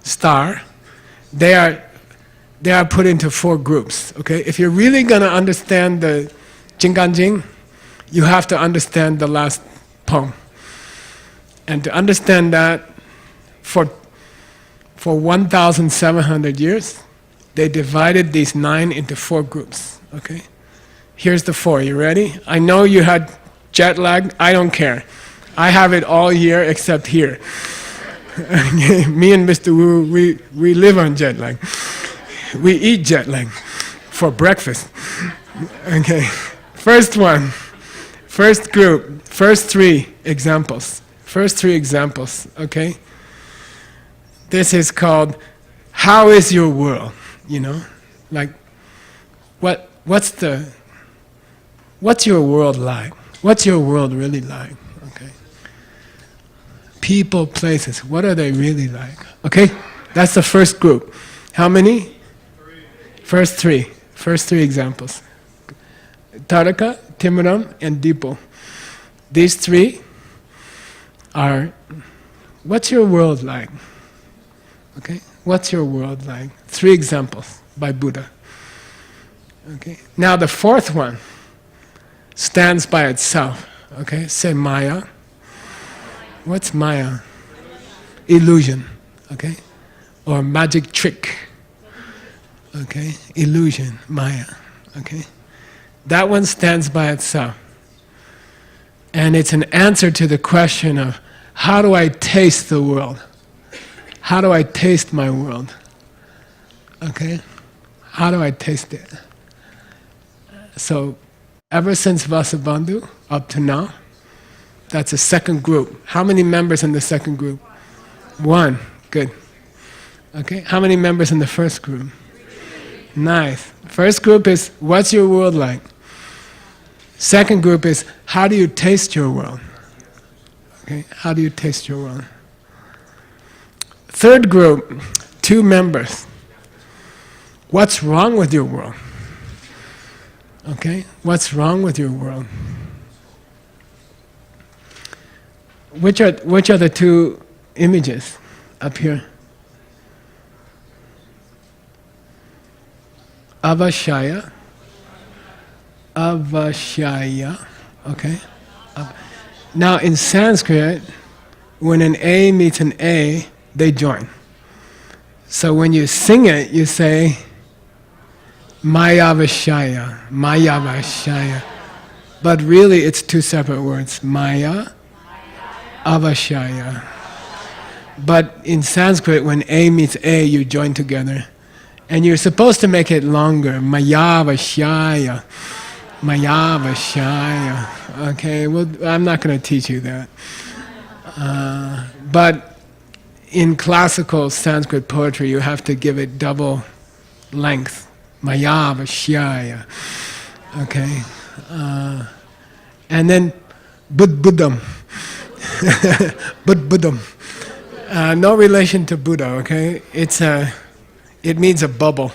star, they are put into 4 groups. Okay? If you're really going to understand the Jinganjing, you have to understand the last poem. And to understand that, for 1,700 years, they divided these 9 into 4 groups. Okay? Here's the 4. You ready? I know you had jet lag. I don't care. I have it all year except here. Me and Mr. Wu, we live on jet lag. We eat jet lag for breakfast. Okay. First one. First group. First 3 examples. First 3 examples. Okay. This is called, how is your world? You know, like, what's your world like? What's your world really like? Okay. People, places, what are they really like? Okay, that's the first group. How many? 3. First 3 examples. Taraka, Timuram, and Dipo. These 3 are, what's your world like? Okay, what's your world like? 3 examples by Buddha. Okay, now the 4th one stands by itself. Okay, say Maya. What's Maya? Illusion. Okay, or magic trick. Okay, illusion, Maya. Okay, that one stands by itself. And it's an answer to the question of, how do I taste the world? How do I taste my world? Okay? How do I taste it? So, ever since Vasubandhu, up to now, that's a second group. How many members in the second group? 1. Good. Okay? How many members in the first group? 3. Nice. First group is, what's your world like? Second group is, how do you taste your world? Okay? How do you taste your world? Third group, 2 members. What's wrong with your world? Okay? What's wrong with your world? Which are the 2 images up here? Avashaya. Avashaya. Okay? Now in Sanskrit, when an A meets an A, they join. So when you sing it, you say Mayavashaya, Mayavashaya. But really it's 2 separate words, Maya, Avashaya. But in Sanskrit, when A meets A, you join together. And you're supposed to make it longer, Mayavashaya, Mayavashaya. Okay, well, I'm not going to teach you that. But in classical Sanskrit poetry, you have to give it double length. Mayavashyaya. Okay? And then Buddham. Buddham. No relation to Buddha, okay? It means a bubble.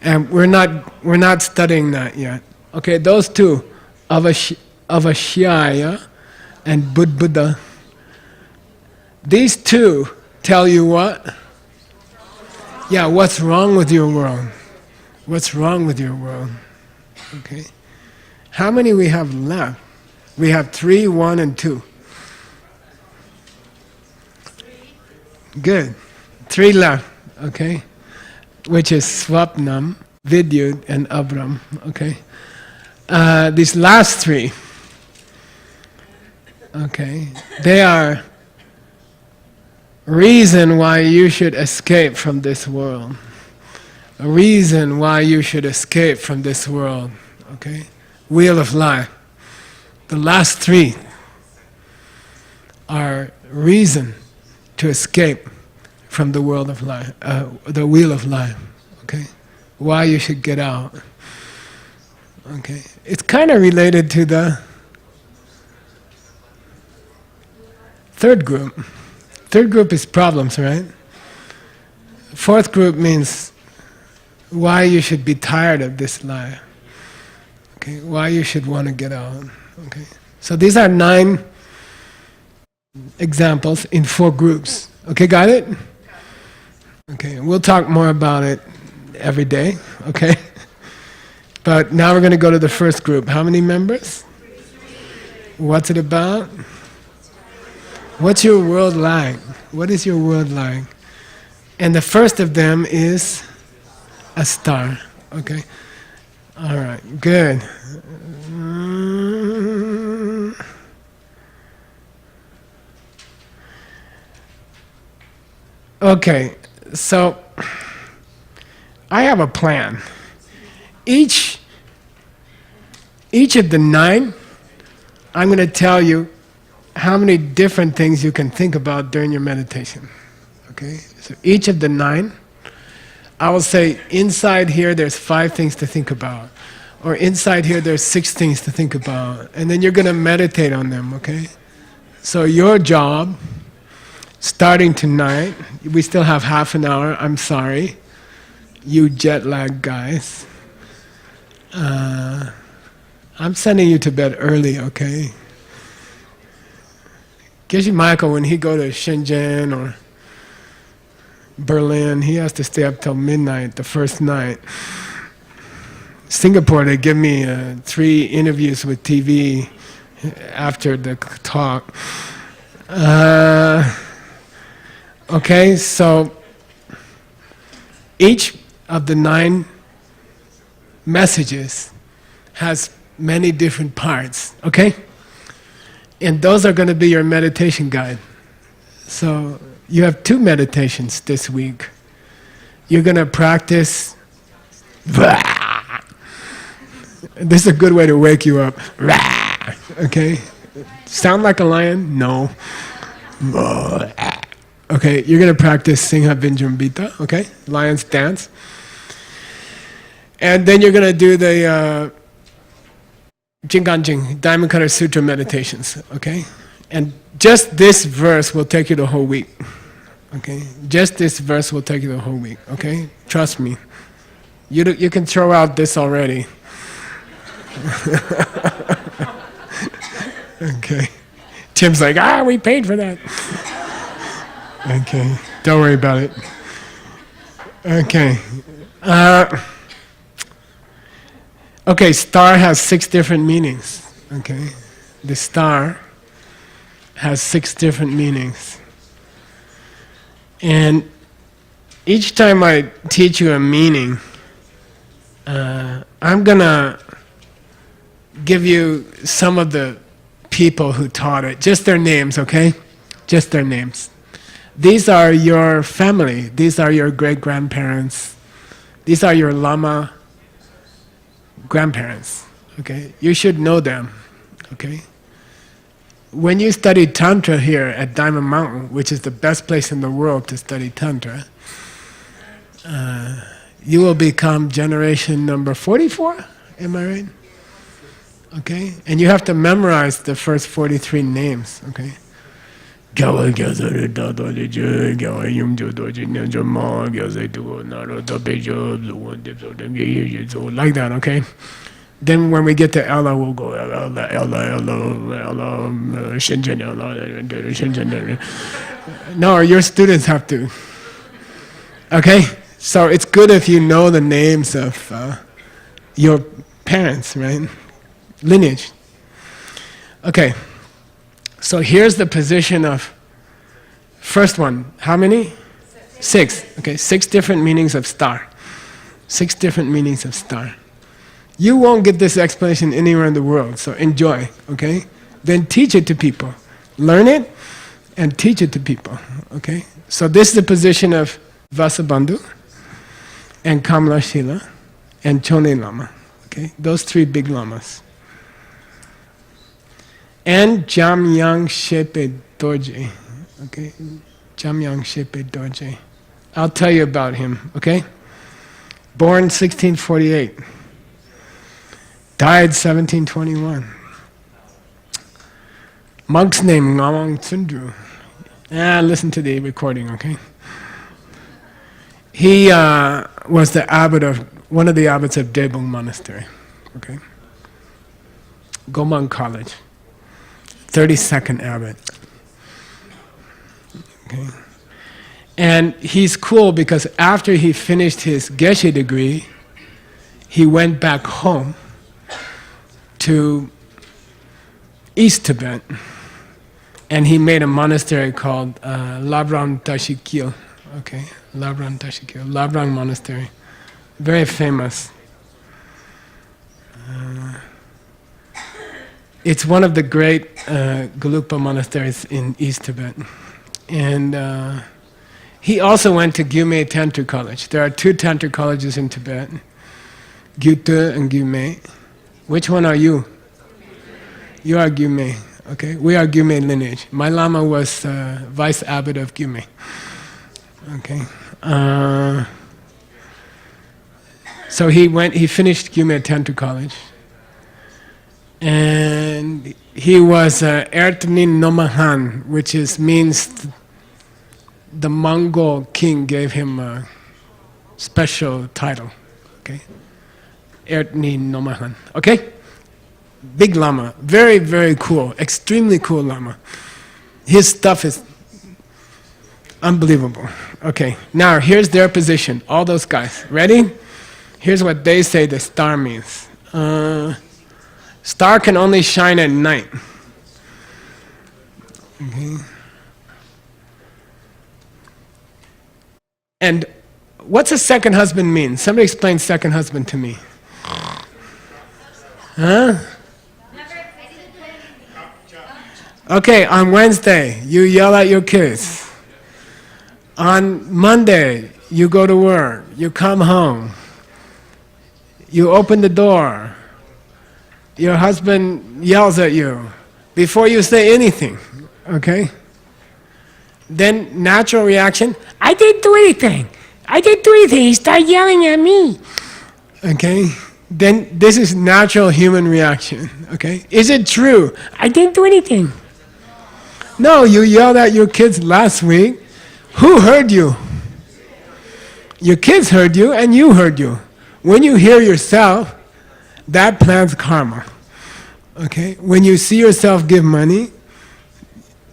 And we're not studying that yet. Okay, those 2, Avashyaya and Buddha, these 2 tell you what? Yeah, what's wrong with your world? What's wrong with your world? Okay. How many we have left? We have 3, 1, and 2. Good. 3 left, okay? Which is Swapnam, Vidyut, and Abram, okay? These last 3, okay, they are reason why you should escape from this world. A reason why you should escape from this world. Okay? Wheel of life. The last 3 are reason to escape from the world of life, the wheel of life. Okay? why you should get out. Okay, it's kind of related to the third group. Third group is problems, right? Fourth group means why you should be tired of this life. Okay, why you should want to get out. Okay, so these are 9 examples in 4 groups. Okay, got it? Okay, we'll talk more about it every day, okay? But now we're going to go to the first group. How many members? What's it about? What's your world like? What is your world like? And the first of them is a star, okay? All right, good. Okay, so I have a plan. Each of the 9, I'm going to tell you how many different things you can think about during your meditation. Okay? So each of the 9, I will say inside here there's 5 things to think about. Or inside here there's 6 things to think about. And then you're going to meditate on them, okay? So your job, starting tonight, we still have half an hour, I'm sorry, you jet lag guys. I'm sending you to bed early, okay? Geshe Michael, when he go to Shenzhen or Berlin, he has to stay up till midnight the first night. Singapore, they give me 3 interviews with TV after the talk. Okay, so each of the 9 messages has many different parts, okay? And those are going to be your meditation guide. So you have 2 meditations this week. You're going to practice. This is a good way to wake you up. Okay? Sound like a lion? No. Okay, you're going to practice Singha Vinjambita, okay? Lion's dance. And then you're going to do the Jinganjing, Diamond Cutter Sutra meditations, okay? And just this verse will take you the whole week, okay? Just this verse will take you the whole week, okay? Trust me. You can throw out this already. Okay. Tim's like, we paid for that. Okay, don't worry about it. Okay. Okay, star has 6 different meanings. Okay, the star has 6 different meanings. And each time I teach you a meaning, I'm gonna give you some of the people who taught it, just their names, okay? Just their names. These are your family, these are your great-grandparents, these are your Lama grandparents, okay? You should know them, okay? When you study Tantra here at Diamond Mountain, which is the best place in the world to study Tantra, you will become generation number 44, am I right? Okay? And you have to memorize the first 43 names, okay? Like that, okay? Then when we get to Ella, we'll go Ella, Shenzhen, Shenzhen. No, your students have to. Okay? So it's good if you know the names of your parents, right? Lineage. Okay. So here's the position of first one. How many? 6. Okay, 6 different meanings of star. 6 different meanings of star. You won't get this explanation anywhere in the world, so enjoy, okay? Then teach it to people. Learn it and teach it to people, okay? So this is the position of Vasubandhu and Kamalashila and Chone Lama, okay? Those 3 big lamas. And Jamyang Shepe Dorje, okay? Jamyang Shepe Dorje. I'll tell you about him, okay? Born 1648. Died 1721. Monk's name, Ngamang Tsundru. Listen to the recording, okay? He was the abbot of, one of the abbots of Deepening Monastery, okay? Gomang College. 32nd abbot. Okay. And he's cool because after he finished his Geshe degree, he went back home to East Tibet, and he made a monastery called Labrang Tashikil. Okay, Labrang Tashikil, Labrang Monastery, very famous. It's one of the great Gelugpa monasteries in East Tibet, and he also went to Gyume Tantra College. There are 2 Tantra colleges in Tibet, Gyuta and Gyume. Which one are you? You are Gyume. Okay, we are Gyume lineage. My Lama was vice abbot of Gyume. Okay, so he finished Gyume Tantra College, and he was Ertnin Nomahan, which means the Mongol king gave him a special title. Okay, Ertnin Nomahan. Okay. Big Lama, very, very cool, extremely cool Lama. His stuff is unbelievable. Okay, now here's their position, all those guys. Ready? Here's what they say the star means. Star can only shine at night. Okay. And what's a second husband mean? Somebody explain second husband to me. Huh? Okay, on Wednesday, you yell at your kids. On Monday, you go to work, you come home, you open the door, your husband yells at you before you say anything, okay? Then natural reaction, I didn't do anything. I didn't do anything, he started yelling at me. Okay? Then this is natural human reaction, okay? Is it true? I didn't do anything. No, you yelled at your kids last week. Who heard you? Your kids heard you and you heard you. When you hear yourself, that plants karma. Okay? When you see yourself give money,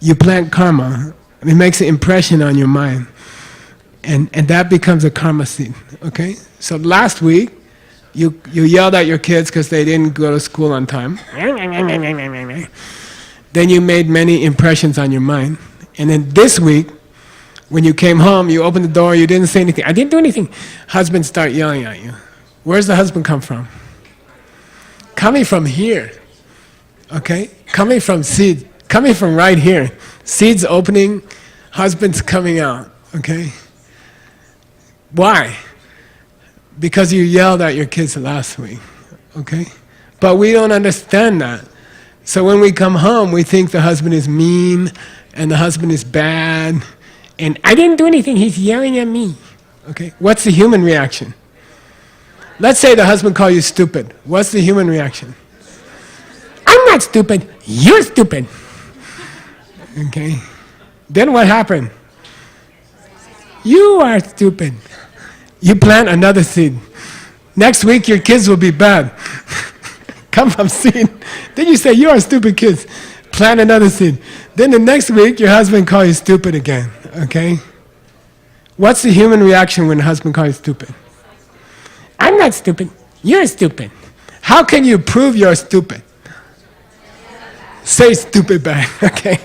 you plant karma. It makes an impression on your mind. And that becomes a karma seed. Okay? So last week, you yelled at your kids because they didn't go to school on time. Then you made many impressions on your mind. And then this week, when you came home, you opened the door, you didn't say anything. I didn't do anything. Husband start yelling at you. Where's the husband come from? Coming from here. Okay? Coming from seed. Coming from right here. Seeds opening, husband's coming out. Okay? Why? Because you yelled at your kids last week. Okay? But we don't understand that. So when we come home, we think the husband is mean and the husband is bad. And I didn't do anything, he's yelling at me. Okay? What's the human reaction? Let's say the husband calls you stupid. What's the human reaction? I'm not stupid, you're stupid. Okay? Then what happened? You are stupid. You plant another seed. Next week your kids will be bad. Come from seed. Then you say, you are stupid kids. Plant another seed. Then the next week your husband calls you stupid again. Okay? What's the human reaction when the husband calls you stupid? I'm not stupid. You're stupid. How can you prove you're stupid? Say stupid back. Okay?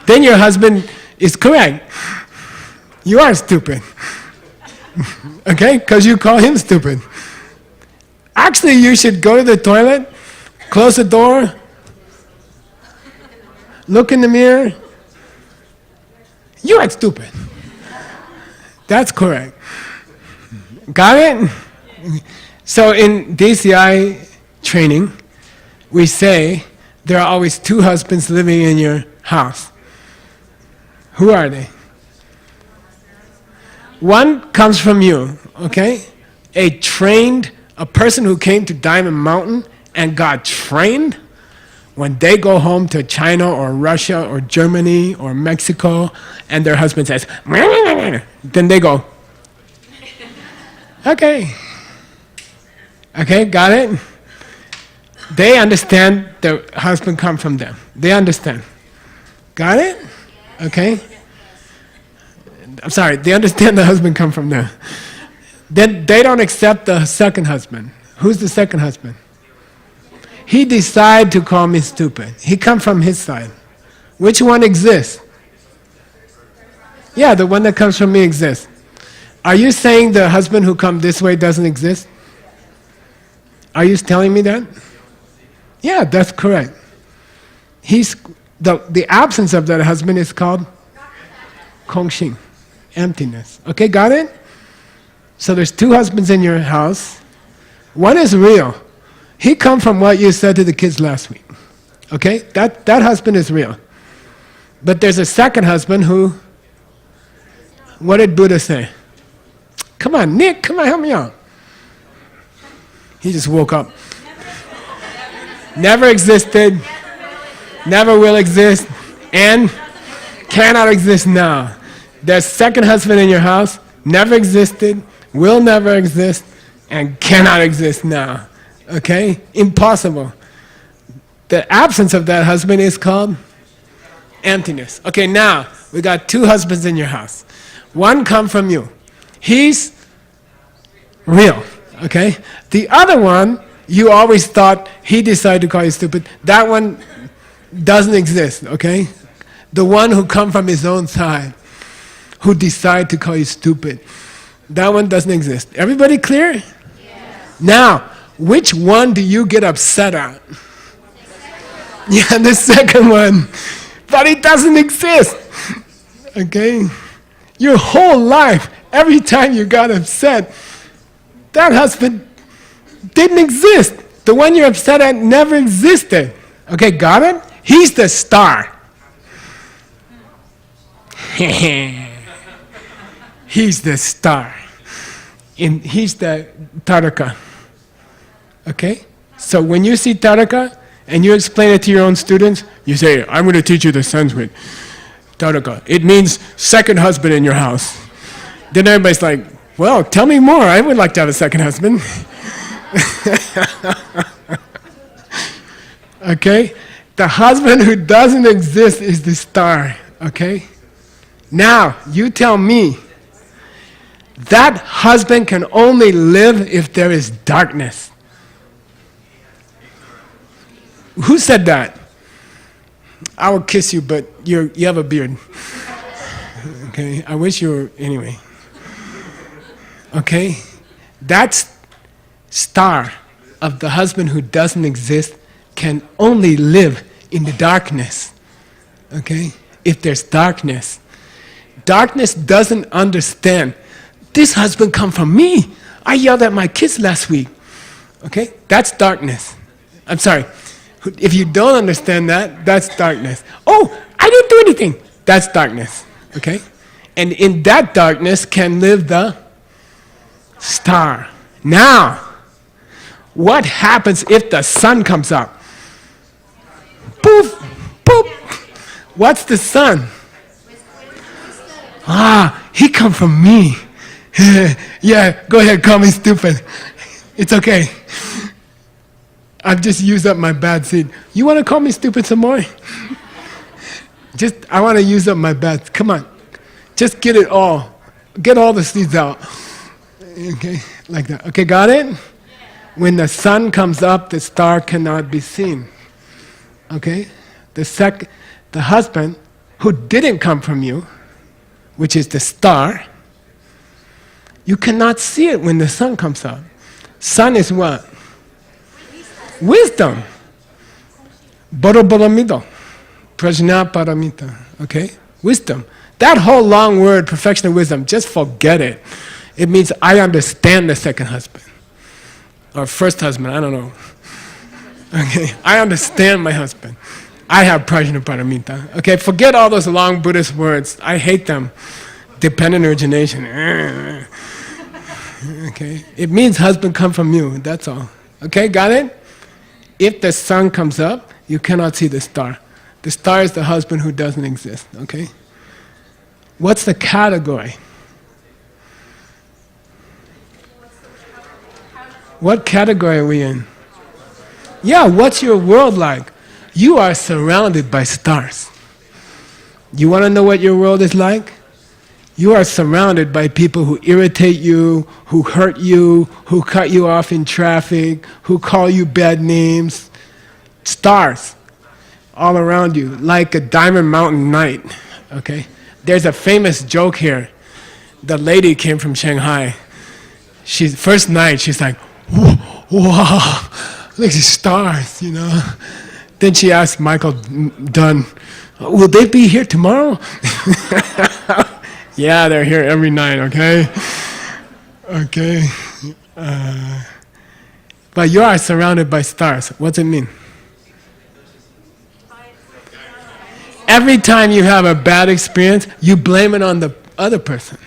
Then your husband is correct. You are stupid. Okay? Because you call him stupid. Actually, you should go to the toilet, close the door, look in the mirror. You are stupid. That's correct. Got it? So in DCI training, we say there are always 2 husbands living in your house. Who are they? One comes from you, okay? a person who came to Diamond Mountain and got trained, when they go home to China or Russia or Germany or Mexico and their husband says, then they go, okay. Okay, got it? They understand the husband come from them. They understand. Got it? Okay? I'm sorry, they understand the husband come from them. Then they don't accept the second husband. Who's the second husband? He decided to call me stupid. He come from his side. Which one exists? Yeah, the one that comes from me exists. Are you saying the husband who come this way doesn't exist? Are you telling me that? Yeah, that's correct. The absence of that husband is called Kongxing, emptiness. Okay, got it? So there's two husbands in your house. One is real. He come from what you said to the kids last week. Okay? That husband is real. But there's a second husband who, what did Buddha say? Come on, Nick, come on, help me out. He just woke up. Never existed, never will exist, and cannot exist now. There's second husband in your house, never existed, will never exist, and cannot exist now. Okay? Impossible. The absence of that husband is called emptiness. Okay, now we got two husbands in your house. One come from you. He's real. Okay? The other one, you always thought he decided to call you stupid. That one doesn't exist. Okay? The one who come from his own side, who decide to call you stupid, that one doesn't exist. Everybody clear? Yes. Now, which one do you get upset at? Yeah, the second one. But it doesn't exist. Okay? Your whole life, every time you got upset, that husband didn't exist. The one you're upset at never existed. Okay, got it? He's the star. He's the star. He's the Taraka. Okay? So when you see Taraka and you explain it to your own students, you say, I'm going to teach you the Sanskrit. Taraka. It means second husband in your house. Then everybody's like, well, tell me more. I would like to have a second husband. Okay? The husband who doesn't exist is the star. Okay? Now, you tell me, that husband can only live if there is darkness. Who said that? I will kiss you, but you have a beard. Okay? I wish you were, anyway. Okay? That star of the husband who doesn't exist can only live in the darkness. Okay? If there's darkness. Darkness doesn't understand. This husband come from me. I yelled at my kids last week. Okay? That's darkness. I'm sorry. If you don't understand that, that's darkness. Oh, I didn't do anything. That's darkness. Okay? And in that darkness can live the star. Now, what happens if the sun comes up? Poof, poof. What's the sun? Ah, he come from me. Yeah, go ahead, call me stupid. It's okay. I've just used up my bad seed. You want to call me stupid some more? I want to use up my bad. Come on. Just get it all. Get all the seeds out. Okay, like that. Okay, got it? When the sun comes up, the star cannot be seen. Okay? The husband who didn't come from you, which is the star, you cannot see it when the sun comes up. Sun is what? Wisdom. Boroboramido. Prajna paramita. Okay? Wisdom. That whole long word, perfection of wisdom, just forget it. It means I understand the second husband. Or first husband, I don't know. Okay? I understand my husband. I have prajna paramita. Okay? Forget all those long Buddhist words. I hate them. Dependent origination. Okay? It means husband come from you, that's all. Okay, got it? If the sun comes up, you cannot see the star. The star is the husband who doesn't exist, okay? What's the category? What category are we in? Yeah, what's your world like? You are surrounded by stars. You want to know what your world is like? You are surrounded by people who irritate you, who hurt you, who cut you off in traffic, who call you bad names. Stars all around you, like a Diamond Mountain night, okay? There's a famous joke here. The lady came from Shanghai. First night, she's like, wow, look at these stars, you know? Then she asked Michael Dunn, will they be here tomorrow? Yeah, they're here every night, okay? Okay. But you are surrounded by stars. What's it mean? Every time you have a bad experience, you blame it on the other person.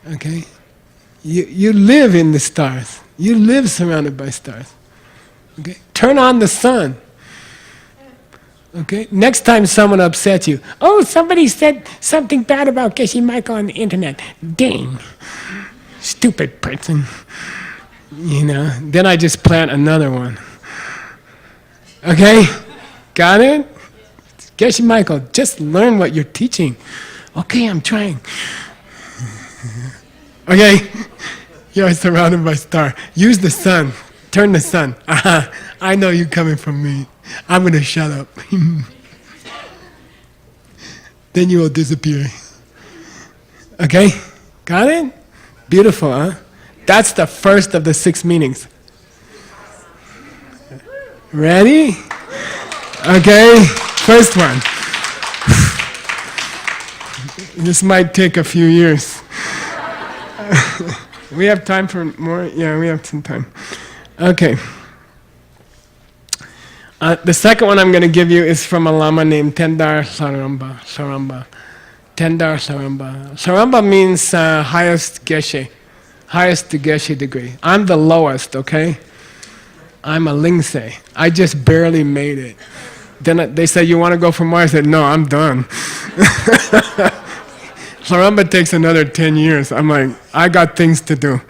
Okay? You live in the stars. You live surrounded by stars. Okay? Turn on the sun. Okay? Next time someone upsets you, oh, somebody said something bad about Geshe Michael on the internet. Dang. Stupid person. You know? Then I just plant another one. Okay? Got it? Geshe Michael, just learn what you're teaching. Okay, I'm trying. Okay? You're surrounded by stars. Use the sun. Turn the sun. Aha, I know you coming from me. I'm going to shut up. Then you will disappear. Okay? Got it? Beautiful, huh? That's the first of the 6 meanings. Ready? Okay, first one. This might take a few years. We have time for more? Yeah, we have some time. Okay. The second one I'm going to give you is from a Lama named Tendar Saramba. Tendar Saramba. Saramba means highest Geshe. Highest Geshe degree. I'm the lowest, okay? I'm a Lingse. I just barely made it. Then they said, you want to go for more? I said, no, I'm done. Saramba takes another 10 years. I'm like, I got things to do.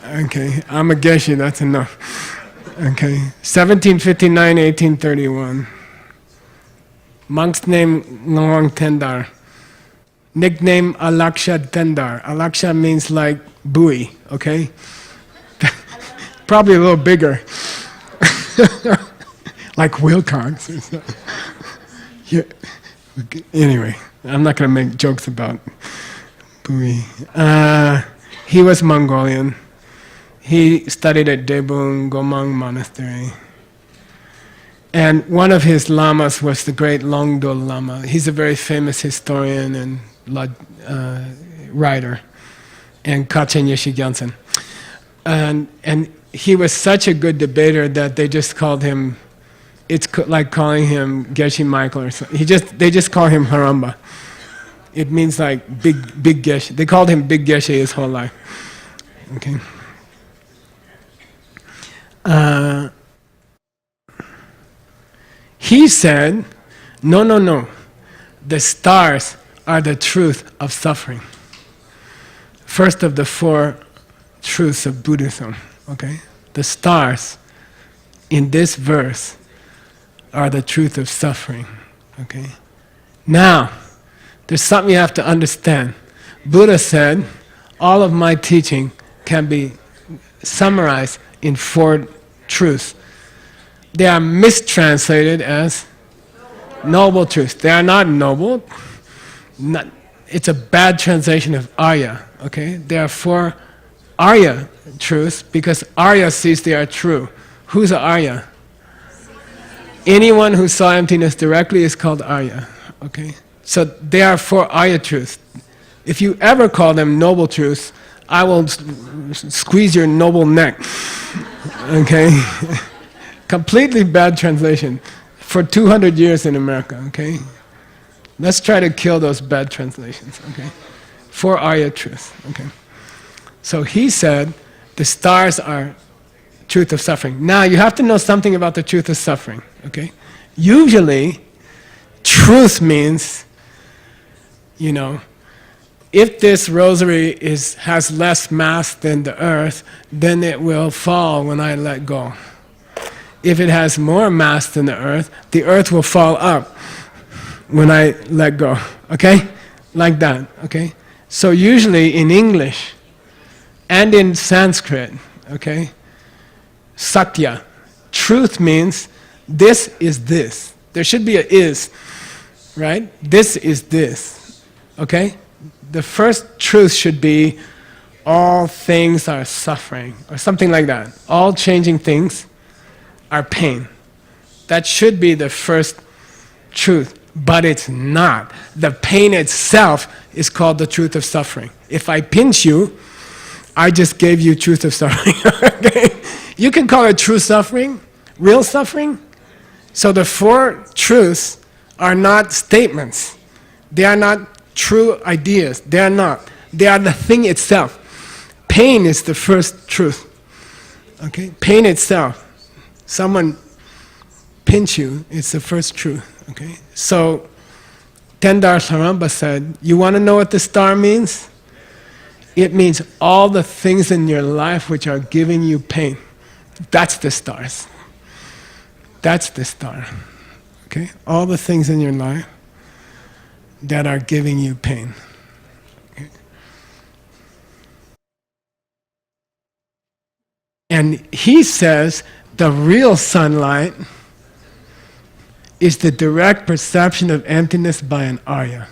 Okay, I'm a Geshe, that's enough. Okay, 1759, 1831. Monk's name, Ngawang Tendar. Nickname, Alaksha Tendar. Alaksha means like buoy, okay? Probably a little bigger. Like Wilcox or something. Yeah. Okay. Anyway, I'm not going to make jokes about buoy. He was Mongolian. He studied at Daebung Gomang Monastery. And one of his lamas was the great Longdol Lama. He's a very famous historian and writer, and Kachen Yeshi Gyaltsen. And he was such a good debater that they just called him, like calling him Geshe Michael or something. They just call him Haramba. It means like big Geshe. They called him Big Geshe his whole life. Okay. He said, no. The stars are the truth of suffering. First of the 4 truths of Buddhism. Okay? The stars in this verse are the truth of suffering. Okay? Now, there's something you have to understand. Buddha said, all of my teaching can be summarized in 4 truths. They are mistranslated as noble truths. They are not noble. It's a bad translation of Arya. Okay? There are 4 Arya truths because Arya sees they are true. Who's an Arya? Anyone who saw emptiness directly is called Arya. Okay? So there are 4 Arya truths. If you ever call them noble truths, I will squeeze your noble neck. Okay? Completely bad translation for 200 years in America, okay? Let's try to kill those bad translations, okay? 4 Arya truths, okay? So he said the stars are truth of suffering. Now you have to know something about the truth of suffering, okay? Usually, truth means, you know, if this rosary has less mass than the earth, then it will fall when I let go. If it has more mass than the earth will fall up when I let go, okay? Like that, okay? So usually in English and in Sanskrit, okay, Satya, truth means this is this. There should be a is, right? This is this, okay? The first truth should be all things are suffering, or something like that. All changing things are pain. That should be the first truth, but it's not. The pain itself is called the truth of suffering. If I pinch you, I just gave you truth of suffering. Okay? You can call it true suffering, real suffering. So the four truths are not statements. They are not true ideas. They are not. They are the thing itself. Pain is the first truth. Okay? Pain itself. Someone pinch you, it's the first truth. Okay? So Tendar Saramba said, you want to know what the star means? It means all the things in your life which are giving you pain. That's the stars. That's the star. Okay? All the things in your life that are giving you pain. Okay? And he says the real sunlight is the direct perception of emptiness by an Arya.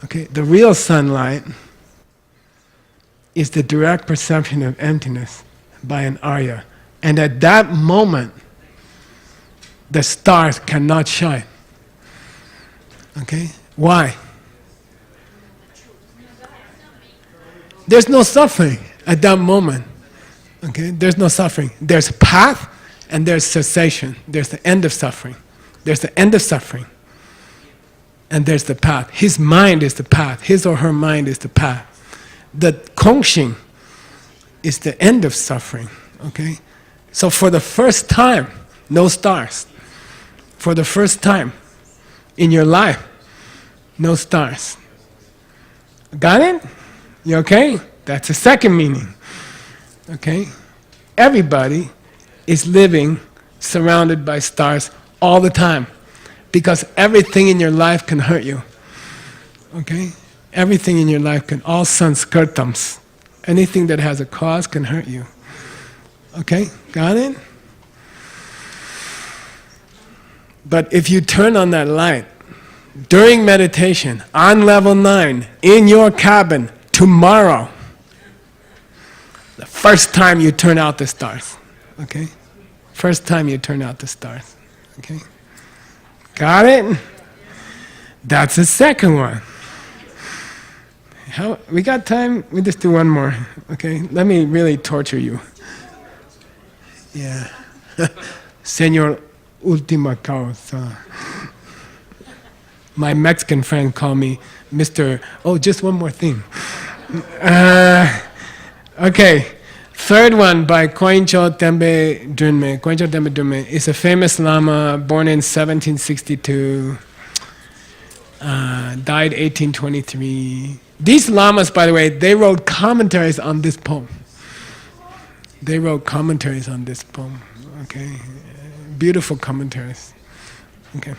Okay? The real sunlight is the direct perception of emptiness by an Arya. And at that moment, the stars cannot shine. Okay? Why? There's no suffering at that moment. Okay? There's no suffering. There's path and there's cessation. There's the end of suffering. There's the end of suffering. And there's the path. His mind is the path. His or her mind is the path. The Kongxing is the end of suffering. Okay? So for the first time, no stars. For the first time in your life, no stars. Got it? You okay? That's the second meaning. Okay? Everybody is living surrounded by stars all the time, because everything in your life can hurt you. Okay? Everything in your life can, all sanskirtams, anything that has a cause can hurt you. Okay? Got it? But if you turn on that light, during meditation, on level 9, in your cabin, tomorrow, the first time you turn out the stars. Okay? First time you turn out the stars. Okay? Got it? That's the second one. How, we got time? We just do one more. Okay? Let me really torture you. Yeah. Señor Ultima Causa. My Mexican friend called me Mr. Oh, just one more thing. Okay. Third one by Koincho Tembe Drenme. Koincho Tembe Drenme is a famous Lama born in 1762, died 1823. These Lamas, by the way, they wrote commentaries on this poem. They wrote commentaries on this poem. Okay? Beautiful commentaries. Okay.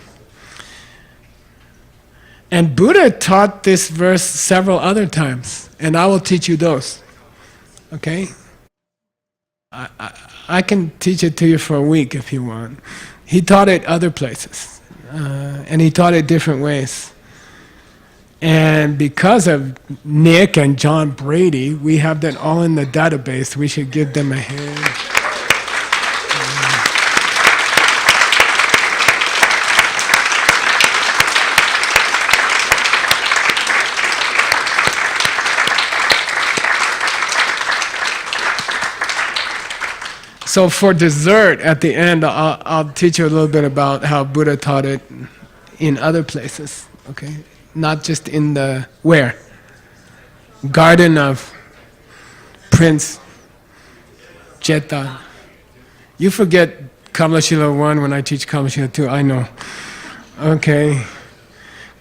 And Buddha taught this verse several other times, and I will teach you those. Okay? I can teach it to you for a week if you want. He taught it other places, and he taught it different ways. And because of Nick and John Brady, we have that all in the database. We should give them a hand. So for dessert, at the end, I'll teach you a little bit about how Buddha taught it in other places, okay? Not just in the, where? Garden of Prince, Jeta. You forget Kamalashila 1 when I teach Kamalashila 2, I know. Okay.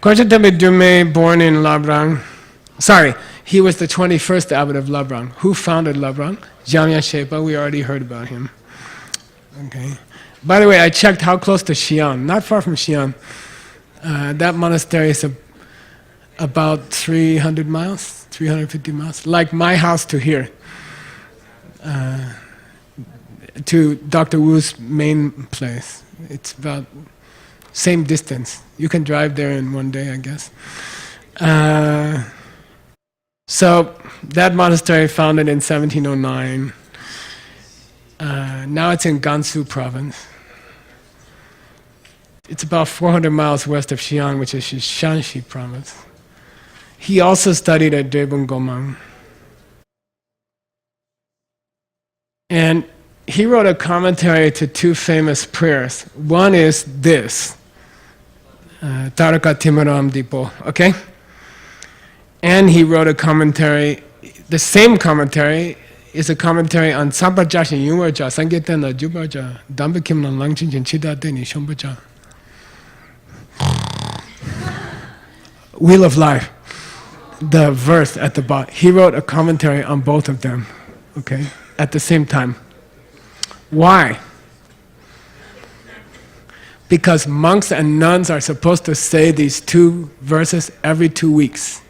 Kwanchatabe Dume, born in Labrang. Sorry, he was the 21st abbot of Labrang. Who founded Labrang? Jamya Shepa, we already heard about him. Okay. By the way, I checked how close to Xi'an, not far from Xi'an. That monastery is about 300 miles, 350 miles, like my house to here, to Dr. Wu's main place. It's about same distance. You can drive there in one day, I guess. So that monastery founded in 1709. Now it's in Gansu province. It's about 400 miles west of Xi'an, which is Shanxi province. He also studied at Drebung Gomang. And he wrote a commentary to two famous prayers. One is this, Taraka Timaram Dipo, okay? And he wrote a commentary, the same commentary is a commentary on Sampajashi Yungwaja, Sanketana Jubaja, Dambakim Langchin Chida Deni Shumbaja. Wheel of Life, the verse at the bottom. He wrote a commentary on both of them, okay, at the same time. Why? Because monks and nuns are supposed to say these two verses every 2 weeks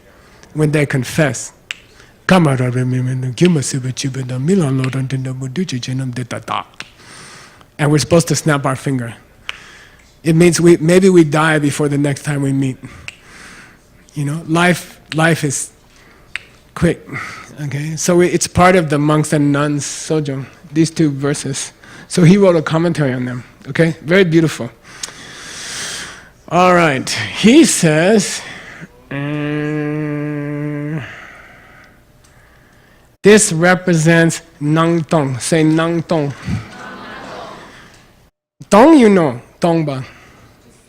when they confess. And we're supposed to snap our finger. It means maybe we die before the next time we meet. You know, life is quick. Okay, so it's part of the monks and nuns sojong, these two verses. So he wrote a commentary on them. Okay, very beautiful. All right, he says, this represents Nang Tong. Say Nang Tong. Tong, you know, Tongba,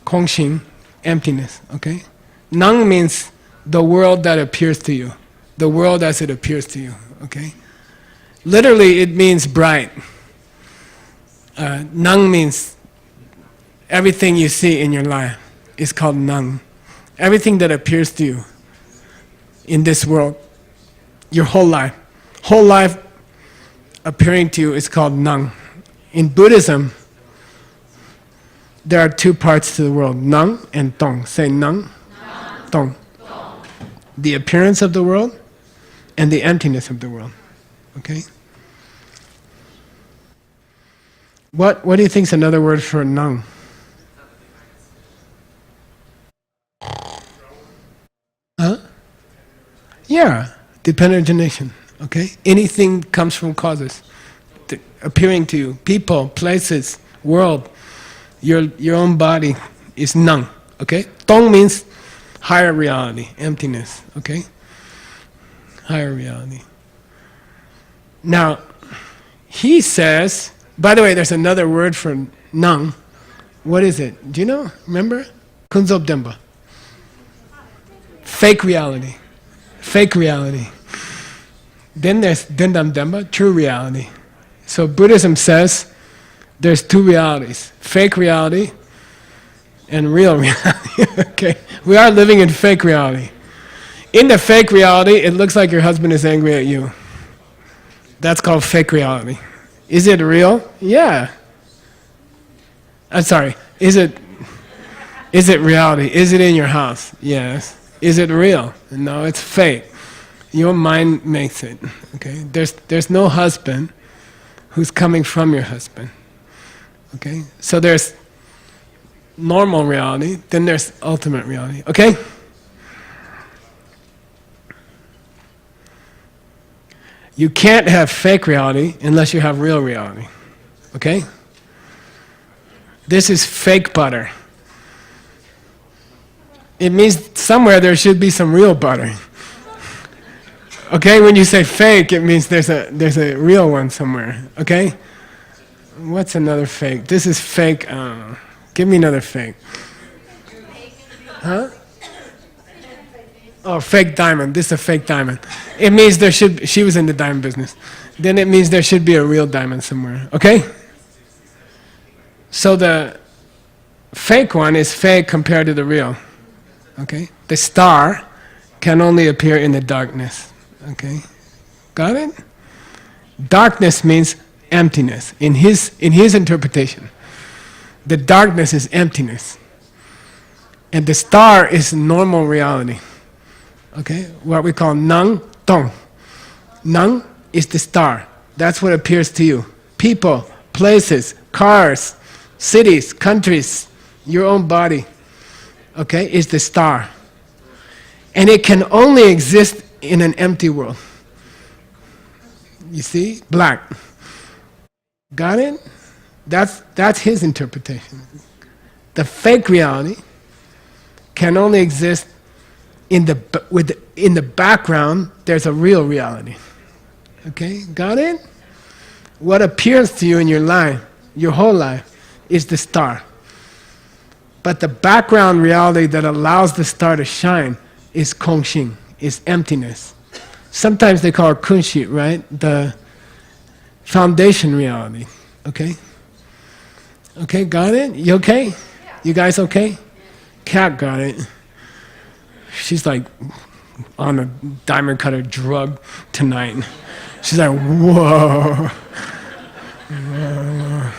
Kongshin, emptiness. Okay, Nang means the world that appears to you, the world as it appears to you. Okay, literally it means bright. Nang means everything you see in your life is called Nang. Everything that appears to you in this world, your whole life appearing to you is called Nang. In Buddhism, there are two parts to the world, Nang and Tong. Say Nang, Tong. The appearance of the world and the emptiness of the world. Okay? What do you think is another word for Nang? Huh? Yeah, dependent origination. Okay? Anything comes from causes appearing to you. People, places, world, your own body is Nang. Okay? Tong means higher reality, emptiness. Okay? Higher reality. Now, he says, by the way, there's another word for Nang. What is it? Do you know? Remember? Kunzob Demba. Fake reality. Fake reality. Then there's Dendam Demba, true reality. So Buddhism says there's two realities, fake reality and real reality. Okay, we are living in fake reality. In the fake reality, it looks like your husband is angry at you. That's called fake reality. Is it real? Yeah. I'm sorry. Is it reality? Is it in your house? Yes. Is it real? No, it's fake. Your mind makes it. Okay? There's no husband who's coming from your husband. Okay? So there's normal reality, then there's ultimate reality. Okay? You can't have fake reality unless you have real reality. Okay? This is fake butter. It means somewhere there should be some real butter. Okay, when you say fake, it means there's a real one somewhere. Okay? What's another fake? This is fake. I don't know. Give me another fake. Huh? Oh, fake diamond. This is a fake diamond. It means she was in the diamond business. Then it means there should be a real diamond somewhere. Okay? So the fake one is fake compared to the real. Okay? The star can only appear in the darkness. Okay? Got it? Darkness means emptiness. In his interpretation, the darkness is emptiness. And the star is normal reality. Okay? What we call nang tong. Nang is the star. That's what appears to you. People, places, cars, cities, countries, your own body. Okay? Is the star. And it can only exist in an empty world. You see? Black. Got it? That's his interpretation. The fake reality can only exist in the background. There's a real reality. Okay, got it? What appears to you in your life, your whole life, is the star. But the background reality that allows the star to shine is kongxing, is emptiness. Sometimes they call it kunshi, right? The foundation reality. Okay? Okay, got it? You okay? You guys okay? Kat got it. She's like on a diamond cutter drug tonight. She's like, whoa. Whoa.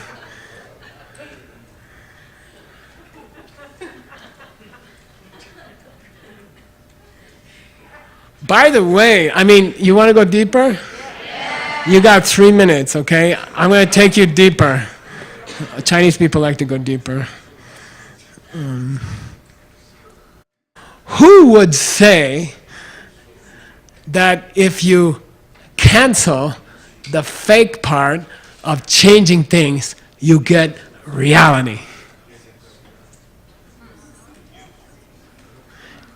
By the way, I mean, you want to go deeper? Yeah. You got 3 minutes, okay? I'm going to take you deeper. Chinese people like to go deeper. Who would say that if you cancel the fake part of changing things, you get reality?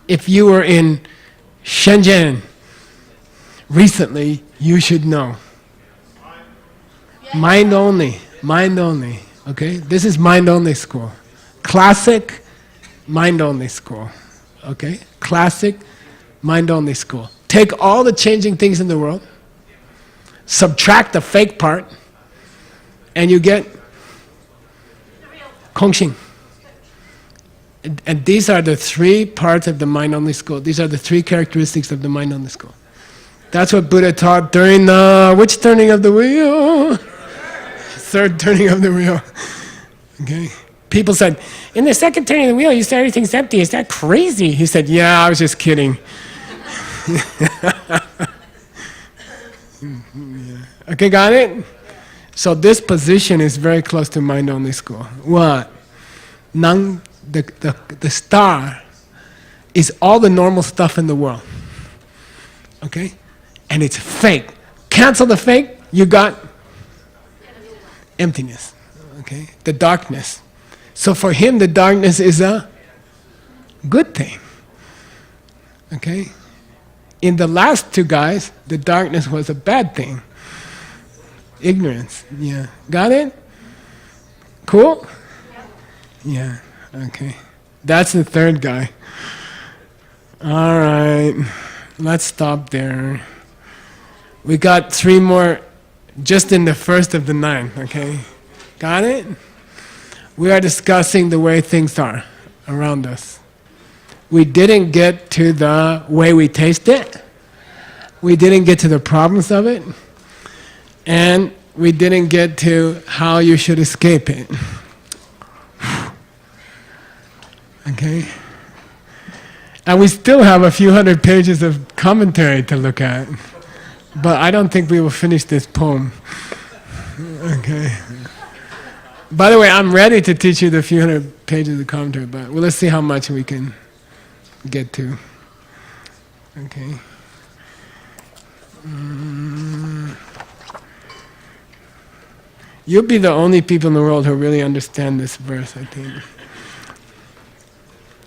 If you were in Shenzhen recently, you should know. Mind only, mind only. Okay? This is mind only school. Classic mind only school. Okay? Classic mind only school. Take all the changing things in the world, subtract the fake part, and you get kongxing. And these are the 3 parts of the mind only school. These are the 3 characteristics of the mind only school. That's what Buddha taught during the which turning of the wheel? 3rd turning of the wheel. Okay. People said, in the 2nd turning of the wheel, you said everything's empty. Is that crazy? He said, yeah, I was just kidding. Okay, got it? So this position is very close to mind only school. What? The star is all the normal stuff in the world. Okay? And it's fake. Cancel the fake, you got emptiness. Okay? The darkness. So for him, the darkness is a good thing. Okay? In the last 2 guys, the darkness was a bad thing. Ignorance. Yeah. Got it? Cool? Yeah. Okay. That's the 3rd guy. All right. Let's stop there. We got 3 more just in the first of the 9. Okay? Got it? We are discussing the way things are around us. We didn't get to the way we taste it. We didn't get to the problems of it. And we didn't get to how you should escape it. Okay? And we still have a few hundred pages of commentary to look at. But I don't think we will finish this poem. Okay? By the way, I'm ready to teach you the few hundred pages of commentary, but well, let's see how much we can get to. Okay? You'll be the only people in the world who really understand this verse, I think.